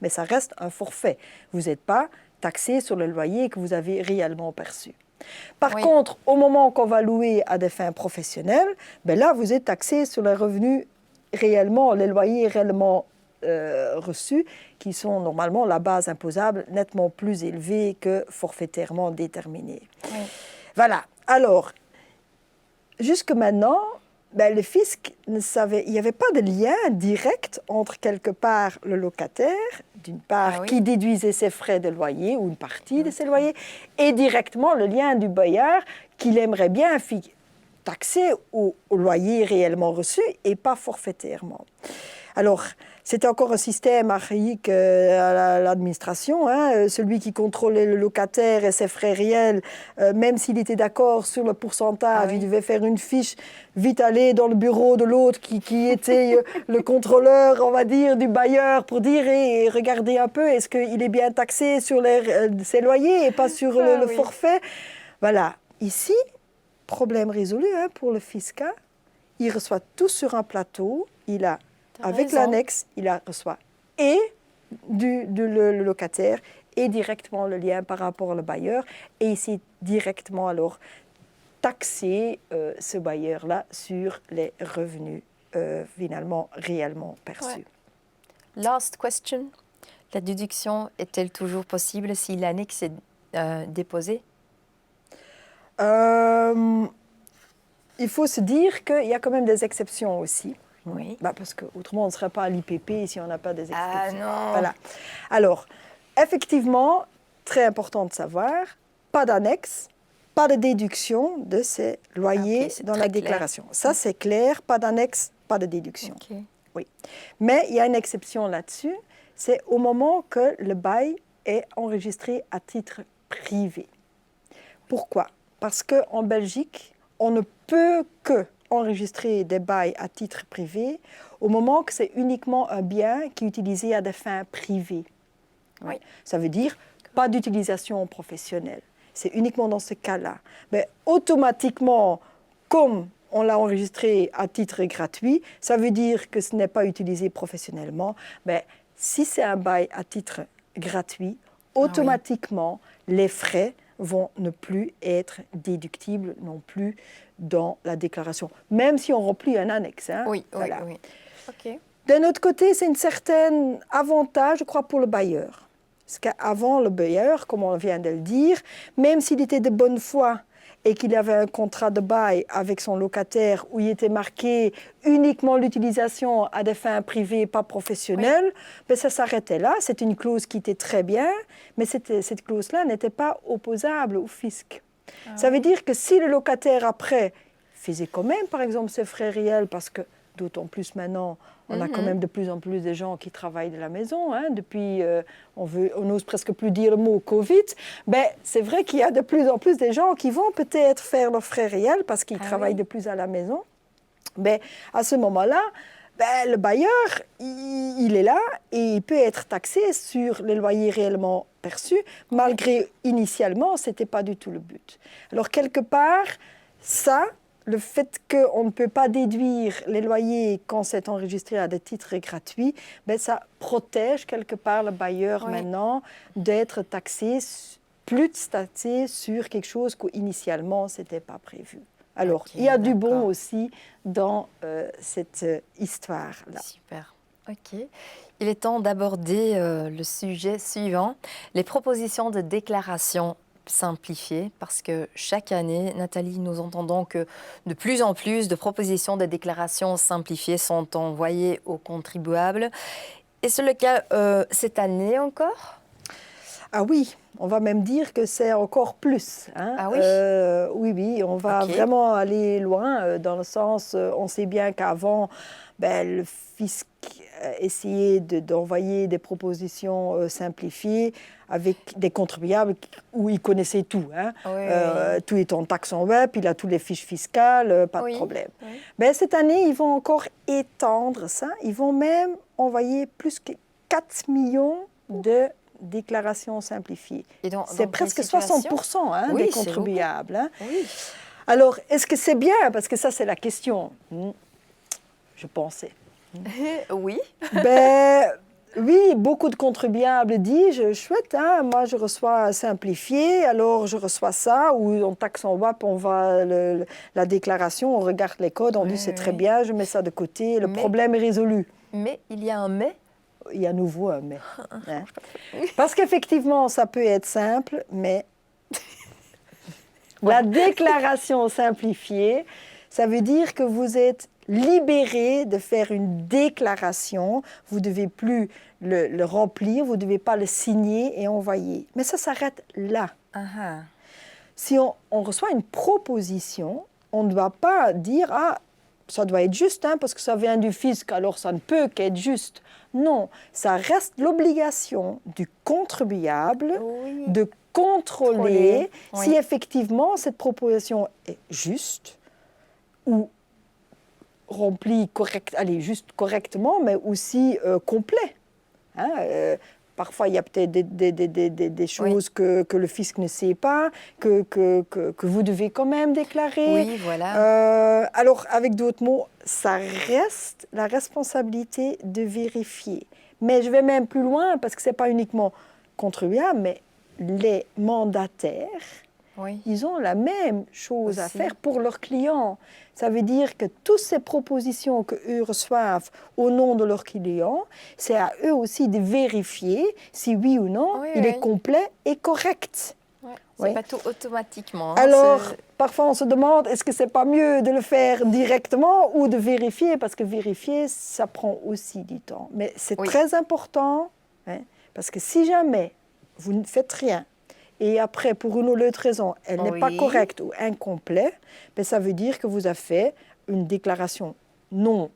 Mais ça reste un forfait. Vous n'êtes pas taxé sur le loyer que vous avez réellement perçu. Par contre, au moment qu'on va louer à des fins professionnelles, ben là, vous êtes taxé sur les revenus réellement, les loyers réellement reçus, qui sont normalement la base imposable nettement plus élevée que forfaitairement déterminée. Voilà. Alors, jusque maintenant, ben, le fisc ne savait, il n'y avait pas de lien direct entre quelque part le locataire, d'une part, qui déduisait ses frais de loyer ou une partie de ses loyers, et directement le lien du bailleur qu'il aimerait bien taxer au loyer réellement reçu et pas forfaitairement. Alors, c'était encore un système archaïque à l'administration. Hein. Celui qui contrôlait le locataire et ses frais réels, même s'il était d'accord sur le pourcentage, il devait faire une fiche, vite aller dans le bureau de l'autre qui était le contrôleur, on va dire, du bailleur pour dire hey, regardez un peu, est-ce qu'il est bien taxé sur ses loyers et pas sur le forfait. Voilà. Ici, problème résolu hein, pour le fisc. Il reçoit tout sur un plateau. Il a avec l'annexe, il reçoit et le locataire et directement le lien par rapport au bailleur et ici directement alors taxer ce bailleur-là sur les revenus finalement réellement perçus. Ouais. Last question. La déduction est-elle toujours possible si l'annexe est déposée? Il faut se dire qu'il y a quand même des exceptions aussi. Oui. Parce qu'autrement, on ne serait pas à l'IPP si on n'a pas des exceptions. Ah non. Voilà. Alors, effectivement, très important de savoir, pas d'annexe, pas de déduction de ces loyers dans la déclaration. Clair. Ça, c'est clair, pas d'annexe, pas de déduction. Okay. Oui. Mais il y a une exception là-dessus, c'est au moment que le bail est enregistré à titre privé. Pourquoi? Parce qu'en Belgique, on ne peut que enregistrer des bails à titre privé au moment que c'est uniquement un bien qui est utilisé à des fins privées. Oui. Ça veut dire pas d'utilisation professionnelle. C'est uniquement dans ce cas-là. Mais automatiquement, comme on l'a enregistré à titre gratuit, ça veut dire que ce n'est pas utilisé professionnellement. Mais si c'est un bail à titre gratuit, automatiquement, les frais vont ne plus être déductibles non plus dans la déclaration, même si on remplit un annexe. Hein. Oui, voilà. oui. Okay. D'un autre côté, c'est un certain avantage, je crois, pour le bailleur. Parce qu'avant, le bailleur, comme on vient de le dire, même s'il était de bonne foi et qu'il avait un contrat de bail avec son locataire où il était marqué uniquement l'utilisation à des fins privées, pas professionnelles, ben ça s'arrêtait là. C'est une clause qui était très bien, mais cette clause-là n'était pas opposable au fisc. Ça veut dire que si le locataire, après, faisait quand même, par exemple, ses frais réels, parce que d'autant plus maintenant, on a quand même de plus en plus de gens qui travaillent de la maison. Hein, depuis, on n'ose presque plus dire le mot Covid. Ben, c'est vrai qu'il y a de plus en plus de gens qui vont peut-être faire leurs frais réels parce qu'ils travaillent de plus à la maison. Ben, à ce moment-là, ben, le bailleur, il est là et il peut être taxé sur les loyers réellement perçus, malgré initialement, ce n'était pas du tout le but. Alors, quelque part, ça, le fait qu'on ne peut pas déduire les loyers quand c'est enregistré à des titres gratuits, ben ça protège quelque part le bailleur maintenant d'être taxé, plus taxé sur quelque chose qu'initialement, ce n'était pas prévu. Alors, il y a du bon aussi dans cette histoire-là. Super. OK. Il est temps d'aborder le sujet suivant, les propositions de déclaration simplifiée, parce que chaque année, Nathalie, nous entendons que de plus en plus de propositions de déclaration simplifiées sont envoyées aux contribuables. Est-ce le cas cette année encore? Ah oui, on va même dire que c'est encore plus. Hein. Ah oui? Oui, on va vraiment aller loin, dans le sens, on sait bien qu'avant, le fisc essayait d'envoyer des propositions simplifiées avec des contribuables où ils connaissaient tout. Hein. Tout est en taxe en web, il a toutes les fiches fiscales, pas de problème. Oui. Mais cette année, ils vont encore étendre ça. Ils vont même envoyer plus que 4 millions de déclaration simplifiée. C'est presque 60% des contribuables. Hein. Oui. Alors, est-ce que c'est bien? Parce que ça, c'est la question. Je pensais. Oui. Oui, beaucoup de contribuables disent, chouette, hein, moi je reçois simplifié, alors je reçois ça, ou on taxe en WAP, on voit la déclaration, on regarde les codes, on dit c'est très bien, je mets ça de côté, le problème est résolu. Mais il y a un mais. Il y a à nouveau un mais. Hein. Parce qu'effectivement, ça peut être simple, mais la déclaration simplifiée, ça veut dire que vous êtes libéré de faire une déclaration. Vous ne devez plus le remplir, vous ne devez pas le signer et envoyer. Mais ça s'arrête là. Si on reçoit une proposition, on ne doit pas dire « Ah, ça doit être juste, hein, parce que ça vient du fisc, alors ça ne peut qu'être juste. » Non, ça reste l'obligation du contribuable de contrôler si effectivement cette proposition est juste ou remplie juste correctement, mais aussi complet. Hein, parfois, il y a peut-être des choses que le fisc ne sait pas, que vous devez quand même déclarer. Oui, voilà. Alors, avec d'autres mots, ça reste la responsabilité de vérifier. Mais je vais même plus loin, parce que ce n'est pas uniquement contribuable, mais les mandataires Oui. Ils ont la même chose à Aussi. faire pour leurs clients. Ça veut dire que toutes ces propositions qu'eux reçoivent au nom de leurs clients, c'est à eux aussi de vérifier si oui ou non, Oui, il oui. est complet et correct. Ouais. Oui. C'est pas tout automatiquement. Alors, c'est- parfois on se demande, est-ce que c'est pas mieux de le faire directement ou de vérifier? Parce que vérifier, ça prend aussi du temps. Mais c'est Oui. très important, hein, parce que si jamais vous ne faites rien, et après, pour une ou l'autre raison, elle n'est pas Oui. correcte ou incomplète, ben ça veut dire que vous avez fait une déclaration non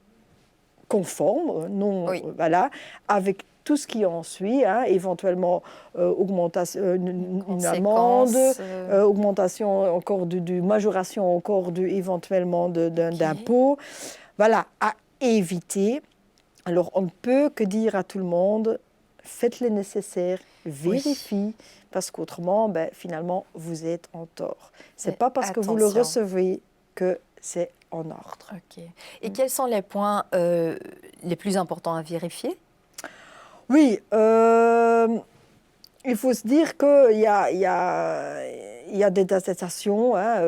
conforme, non, Oui. voilà, avec tout ce qui en suit, hein, éventuellement augmentation, une amende, Conséquences, augmentation encore majoration encore éventuellement d'impôts. Voilà, à éviter. Alors, on ne peut que dire à tout le monde, faites le nécessaire, vérifiez, parce qu'autrement, ben, finalement, vous êtes en tort. Ce n'est Mais pas parce que vous le attention. recevez que c'est en ordre. Ok. Et quels sont les points les plus importants à vérifier? Oui, il faut se dire qu'il y a des attestations, hein,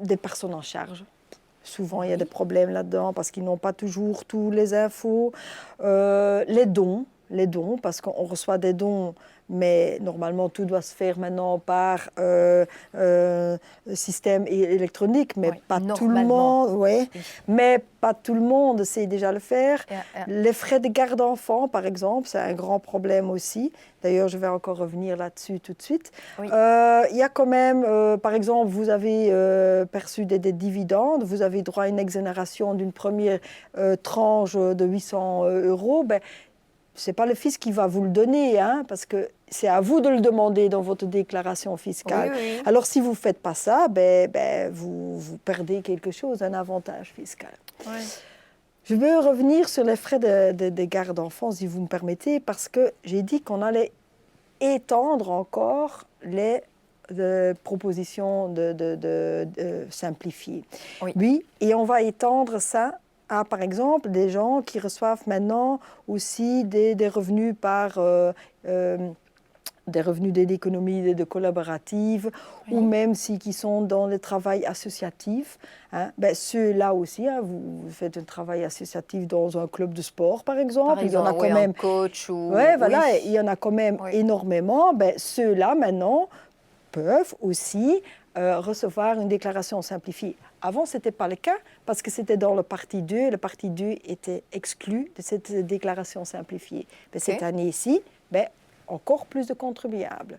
des personnes en charge. Souvent, il y a des problèmes là-dedans parce qu'ils n'ont pas toujours tous les infos. Les dons, parce qu'on reçoit des dons, mais normalement, tout doit se faire maintenant par système électronique, mais Oui, pas tout le normalement. monde. Ouais. Oui. Mais pas tout le monde sait déjà le faire. Yeah, yeah. Les frais de garde d'enfants, par exemple, c'est un grand problème aussi. D'ailleurs, je vais encore revenir là-dessus tout de suite. Oui. Il y a quand même, par exemple, vous avez perçu des dividendes, vous avez droit à une exonération d'une première tranche de 800 €. Ben, ce n'est pas le fisc qui va vous le donner, hein, parce que c'est à vous de le demander dans votre déclaration fiscale. Oui, oui. Alors, si vous ne faites pas ça, vous perdez quelque chose, un avantage fiscal. Ouais. Je veux revenir sur les frais de garde d'enfants, si vous me permettez, parce que j'ai dit qu'on allait étendre encore les propositions de simplifiées. Oui, et on va étendre ça à, par exemple, des gens qui reçoivent maintenant aussi des revenus par des revenus d'économie, de collaborative, ou même qui sont dans le travail associatif. Hein, ben, ceux-là aussi, hein, vous faites un travail associatif dans un club de sport, par exemple. Il y en a quand même. Un coach ou. Ouais, voilà, Oui. il y en a quand même énormément. Ben, ceux-là, maintenant, peuvent aussi recevoir une déclaration simplifiée. Avant, ce n'était pas le cas parce que c'était dans le partie 2. Le partie 2 était exclu de cette déclaration simplifiée. Ben, cette année-ci, ben, encore plus de contribuables.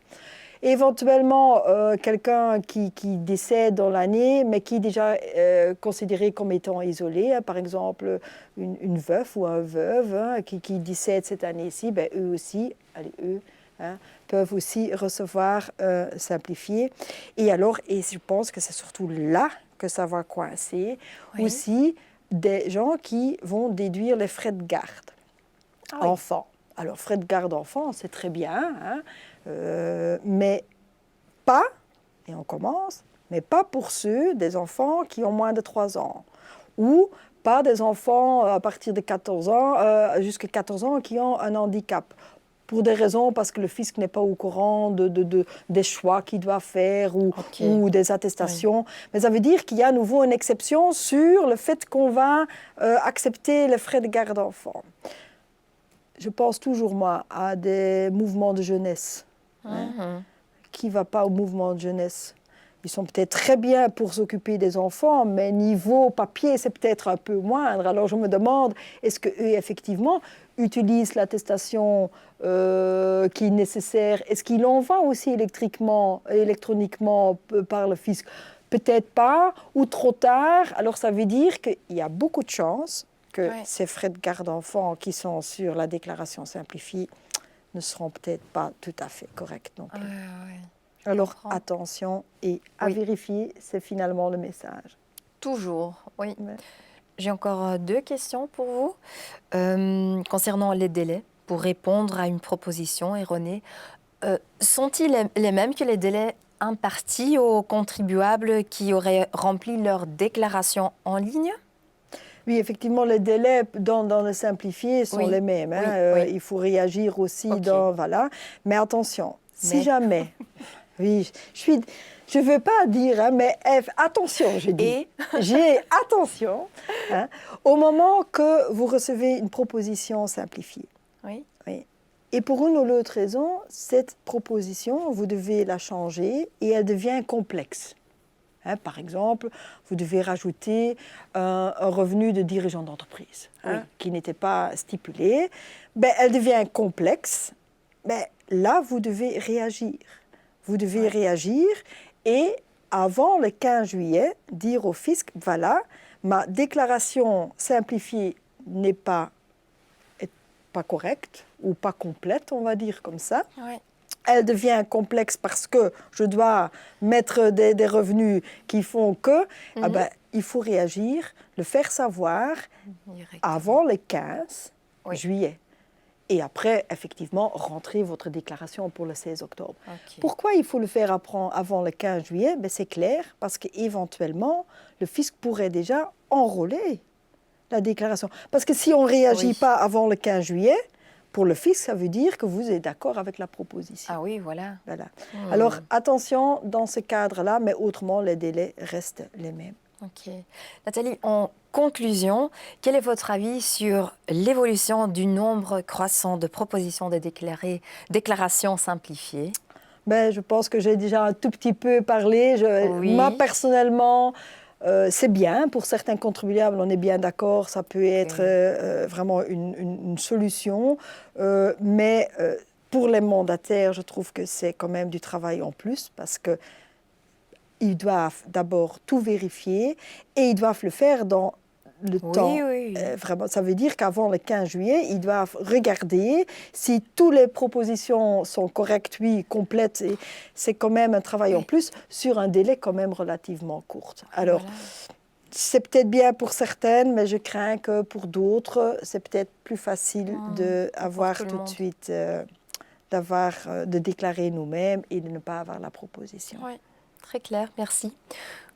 Éventuellement, quelqu'un qui décède dans l'année, mais qui est déjà considéré comme étant isolé, hein, par exemple une veuve ou un veuve hein, qui décède cette année-ci, ben, eux aussi, peuvent aussi recevoir simplifié. Et alors, et je pense que c'est surtout là que ça va coincer, aussi des gens qui vont déduire les frais de garde enfants. Alors, frais de garde enfants, c'est très bien, hein, mais pas, et on commence, mais pas pour ceux des enfants qui ont moins de 3 ans, ou pas des enfants à partir de 14 ans, jusqu'à 14 ans qui ont un handicap. Pour des raisons, parce que le fisc n'est pas au courant des choix qu'il doit faire ou des attestations. Mais ça veut dire qu'il y a à nouveau une exception sur le fait qu'on va accepter les frais de garde d'enfants. Je pense toujours, moi, à des mouvements de jeunesse. Hein. Qui ne va pas au mouvement de jeunesse? Ils sont peut-être très bien pour s'occuper des enfants, mais niveau papier, c'est peut-être un peu moindre. Alors je me demande, est-ce qu'eux, effectivement, utilisent l'attestation qui est nécessaire? Est-ce qu'ils l'envoient aussi électroniquement par le fisc? Peut-être pas, ou trop tard. Alors ça veut dire qu'il y a beaucoup de chances que ces frais de garde d'enfants qui sont sur la déclaration simplifiée ne seront peut-être pas tout à fait corrects non plus. Alors attention et à vérifier, c'est finalement le message. Toujours, oui. J'ai encore 2 questions pour vous. Concernant les délais pour répondre à une proposition erronée, sont-ils les mêmes que les délais impartis aux contribuables qui auraient rempli leur déclaration en ligne? Oui, effectivement, les délais dans le simplifié sont les mêmes. Hein. Il faut réagir aussi dans... Voilà. Mais attention, si jamais... Oui, je ne veux pas dire, hein, mais attention, j'ai dit. Attention, hein, au moment que vous recevez une proposition simplifiée. Oui. Et pour une ou l'autre raison, cette proposition, vous devez la changer et elle devient complexe. Hein, par exemple, vous devez rajouter un revenu de dirigeant d'entreprise qui n'était pas stipulé. Elle devient complexe. Là, vous devez réagir. Vous devez réagir et avant le 15 juillet, dire au fisc, voilà, ma déclaration simplifiée n'est pas correcte ou pas complète, on va dire comme ça. Oui. Elle devient complexe parce que je dois mettre des revenus qui font que, il faut réagir, le faire savoir avant le 15 juillet. Et après, effectivement, rentrer votre déclaration pour le 16 octobre. Okay. Pourquoi il faut le faire avant le 15 juillet? C'est clair, parce qu'éventuellement, le fisc pourrait déjà enrôler la déclaration. Parce que si on ne réagit pas avant le 15 juillet, pour le fisc, ça veut dire que vous êtes d'accord avec la proposition. Ah oui, voilà. Alors, attention dans ce cadre-là, mais autrement, les délais restent les mêmes. Ok. Nathalie, en conclusion, quel est votre avis sur l'évolution du nombre croissant de propositions de déclarations simplifiées? Je pense que j'ai déjà un tout petit peu parlé. Moi, personnellement, c'est bien. Pour certains contribuables, on est bien d'accord, ça peut être vraiment une solution. Mais pour les mandataires, je trouve que c'est quand même du travail en plus parce que ils doivent d'abord tout vérifier et ils doivent le faire dans le temps. Vraiment, ça veut dire qu'avant le 15 juillet, ils doivent regarder si toutes les propositions sont correctes, complètes. Et c'est quand même un travail en plus sur un délai quand même relativement court. Alors, c'est peut-être bien pour certaines, mais je crains que pour d'autres, c'est peut-être plus facile d'avoir tout de suite, de déclarer nous-mêmes et de ne pas avoir la proposition. Oui. Très clair, merci.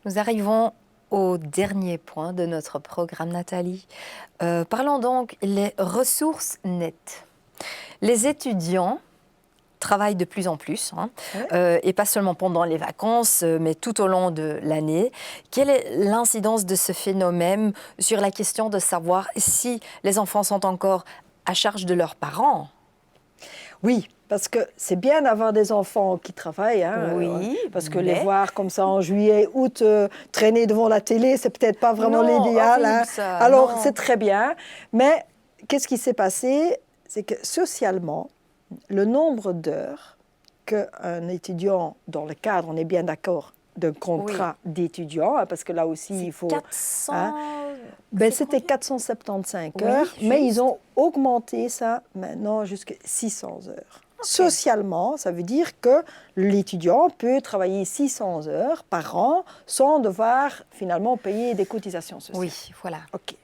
Nous arrivons au dernier point de notre programme, Nathalie. Parlons donc des ressources nettes. Les étudiants travaillent de plus en plus, et pas seulement pendant les vacances, mais tout au long de l'année. Quelle est l'incidence de ce phénomène sur la question de savoir si les enfants sont encore à charge de leurs parents? Oui, parce que c'est bien d'avoir des enfants qui travaillent, parce que les voir comme ça en juillet, août, traîner devant la télé, c'est peut-être pas vraiment l'idéal. Alors, c'est très bien. Mais qu'est-ce qui s'est passé? C'est que socialement, le nombre d'heures qu'un étudiant, dans le cadre, on est bien d'accord, d'un contrat d'étudiant, parce que là aussi, il faut... 400... c'était 475 heures, mais ils ont augmenté ça maintenant jusqu'à 600 heures. Socialement, ça veut dire que l'étudiant peut travailler 600 heures par an sans devoir finalement payer des cotisations sociales. Oui, voilà. OK.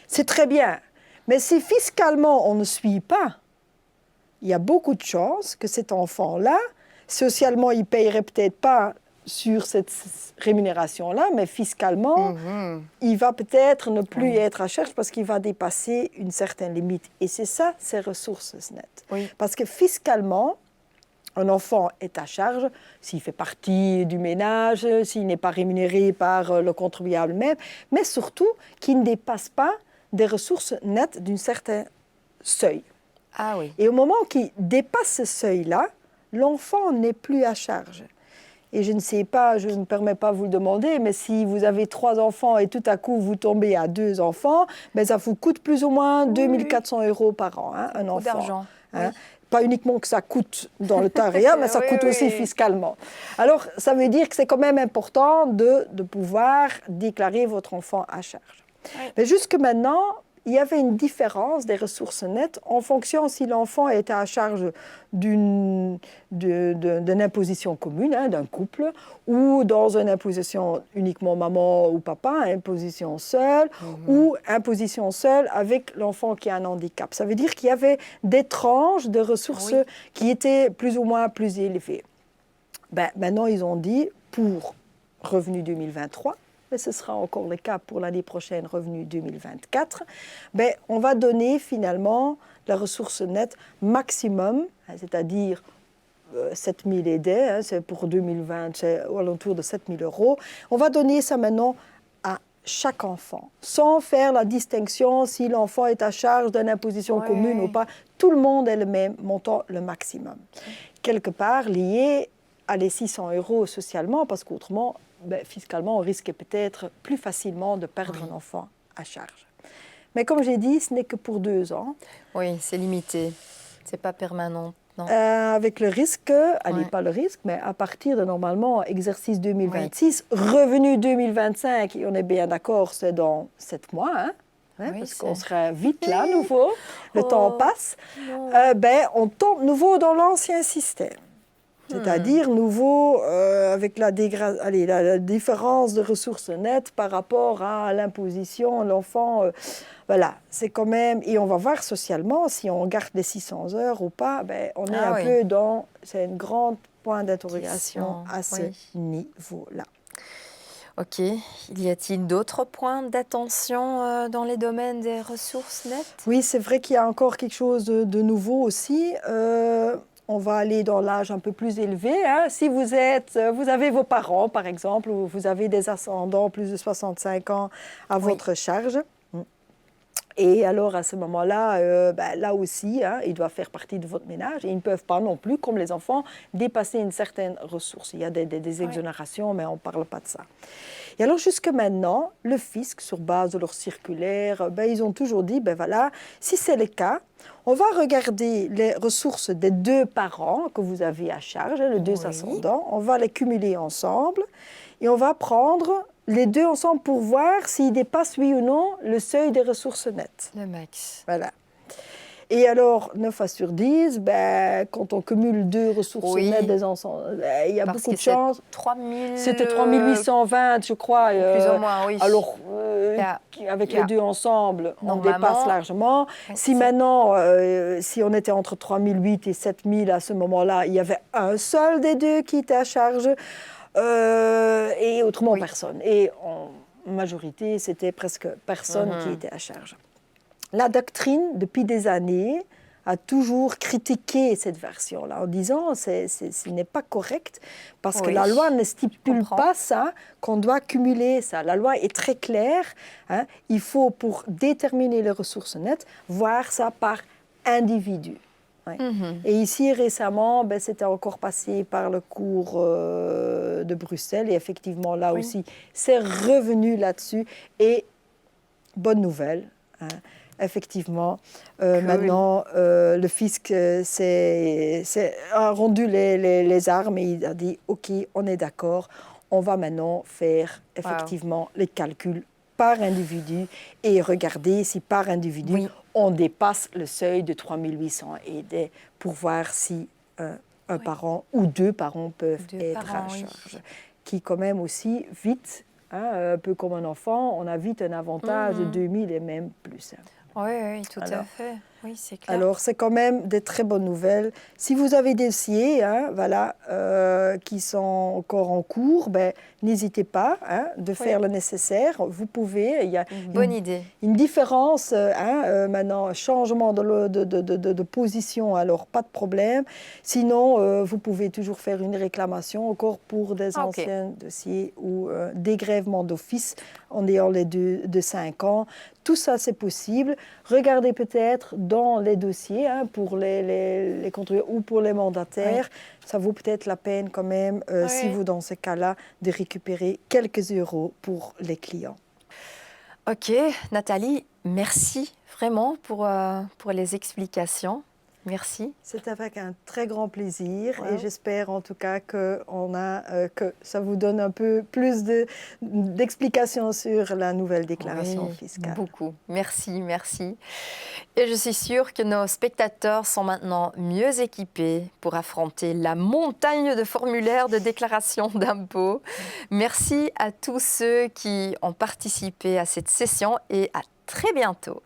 C'est très bien. Mais si fiscalement on ne suit pas, il y a beaucoup de chances que cet enfant-là, socialement, il ne payerait peut-être pas sur cette rémunération-là, mais fiscalement, il va peut-être ne plus être à charge parce qu'il va dépasser une certaine limite. Et c'est ça, ces ressources nettes. Parce que fiscalement, un enfant est à charge s'il fait partie du ménage, s'il n'est pas rémunéré par le contribuable même, mais surtout qu'il ne dépasse pas des ressources nettes d'un certain seuil. Ah oui. Et au moment qu'il dépasse ce seuil-là, l'enfant n'est plus à charge. Et je ne sais pas, je ne me permets pas de vous le demander, mais si vous avez 3 enfants et tout à coup vous tombez à 2 enfants, ça vous coûte plus ou moins 2400 € par an, un enfant. D'argent. Pas uniquement que ça coûte dans le tarif, mais ça coûte aussi fiscalement. Alors, ça veut dire que c'est quand même important de pouvoir déclarer votre enfant à charge. Mais jusque maintenant, il y avait une différence des ressources nettes en fonction si l'enfant était à charge d'une imposition commune, d'un couple, ou dans une imposition uniquement maman ou papa, imposition seule, ou imposition seule avec l'enfant qui a un handicap. Ça veut dire qu'il y avait des tranches de ressources qui étaient plus ou moins plus élevées. Maintenant, ils ont dit, pour revenu 2023, mais ce sera encore le cas pour l'année prochaine, revenu 2024, on va donner finalement la ressource nette maximum, c'est-à-dire 7 000 aidés, hein, c'est pour 2020, c'est alentour de 7 000 €. On va donner ça maintenant à chaque enfant, sans faire la distinction si l'enfant est à charge d'une imposition commune ou pas. Tout le monde est le même montant, le maximum. Quelque part lié à les 600 € socialement, parce qu'autrement, fiscalement, on risque peut-être plus facilement de perdre un enfant à charge. Mais comme j'ai dit, ce n'est que pour 2 ans. Oui, c'est limité, c'est pas permanent. Avec le risque, pas le risque, mais à partir de normalement exercice 2026, revenu 2025, et on est bien d'accord, c'est dans 7 mois, parce qu'on sera vite là, nouveau, le temps passe, on tombe nouveau dans l'ancien système. C'est-à-dire nouveau avec la différence de ressources nettes par rapport à l'imposition, l'enfant. Voilà, c'est quand même... Et on va voir socialement, si on garde les 600 heures ou pas, on est un peu dans... C'est un grand point d'interrogation à ce niveau-là. Ok. Y a-t-il d'autres points d'attention dans les domaines des ressources nettes? Oui, c'est vrai qu'il y a encore quelque chose de nouveau aussi. On va aller dans l'âge un peu plus élevé. Hein. Si vous avez vos parents, par exemple, ou vous avez des ascendants plus de 65 ans à votre charge. Et alors, à ce moment-là, là aussi, ils doivent faire partie de votre ménage. Et ils ne peuvent pas non plus, comme les enfants, dépasser une certaine ressource. Il y a des exonérations, mais on ne parle pas de ça. Et alors, jusque maintenant, le fisc, sur base de leur circulaire, ils ont toujours dit, si c'est le cas, on va regarder les ressources des 2 parents que vous avez à charge, les 2 ascendants, on va les cumuler ensemble et on va prendre les 2 ensemble pour voir s'ils dépassent, oui ou non, le seuil des ressources nettes. Le max. Voilà. Et alors, 9 fois sur 10, quand on cumule 2 ressources nettes des enfants, il y a beaucoup de chance. C'était 3820, je crois. Plus ou moins, oui. Alors, avec les 2 ensemble, on dépasse largement. Si maintenant, si on était entre 3008 et 7000 à ce moment-là, il y avait un seul des 2 qui était à charge, et autrement personne. Et en majorité, c'était presque personne qui était à charge. La doctrine, depuis des années, a toujours critiqué cette version-là en disant que ce n'est pas correct parce que la loi ne stipule pas ça, qu'on doit cumuler ça. La loi est très claire. Hein, il faut, pour déterminer les ressources nettes, voir ça par individu. Ouais. Et ici, récemment, c'était encore passé par le cours de Bruxelles et effectivement, là aussi, c'est revenu là-dessus. Et bonne nouvelle, effectivement, maintenant, le fisc a rendu les armes et il a dit « Ok, on est d'accord, on va maintenant faire effectivement les calculs par individu et regarder si par individu, on dépasse le seuil de 3800 aidés pour voir si un parent ou 2 parents peuvent être à charge. Qui quand même aussi, vite, un peu comme un enfant, on a vite un avantage de 2000 et même plus. Oui, tout à fait. Oui, c'est clair. Alors, c'est quand même des très bonnes nouvelles. Si vous avez des dossiers qui sont encore en cours, n'hésitez pas de faire le nécessaire. Vous pouvez. Il y a bonne idée. Une différence maintenant, changement de position, alors pas de problème. Sinon, vous pouvez toujours faire une réclamation encore pour des anciens dossiers ou dégrèvement d'office en ayant les 2 de 5 ans. Tout ça, c'est possible. Regardez peut-être dans les dossiers pour les contrôleurs ou pour les mandataires. Ça vaut peut-être la peine quand même, si vous, dans ce cas-là, de récupérer quelques euros pour les clients. Ok, Nathalie, merci vraiment pour les explications. Merci. C'est avec un très grand plaisir et j'espère en tout cas que ça vous donne un peu plus d'explications sur la nouvelle déclaration fiscale. Beaucoup. Merci. Et je suis sûre que nos spectateurs sont maintenant mieux équipés pour affronter la montagne de formulaires de déclaration d'impôts. Merci à tous ceux qui ont participé à cette session et à très bientôt.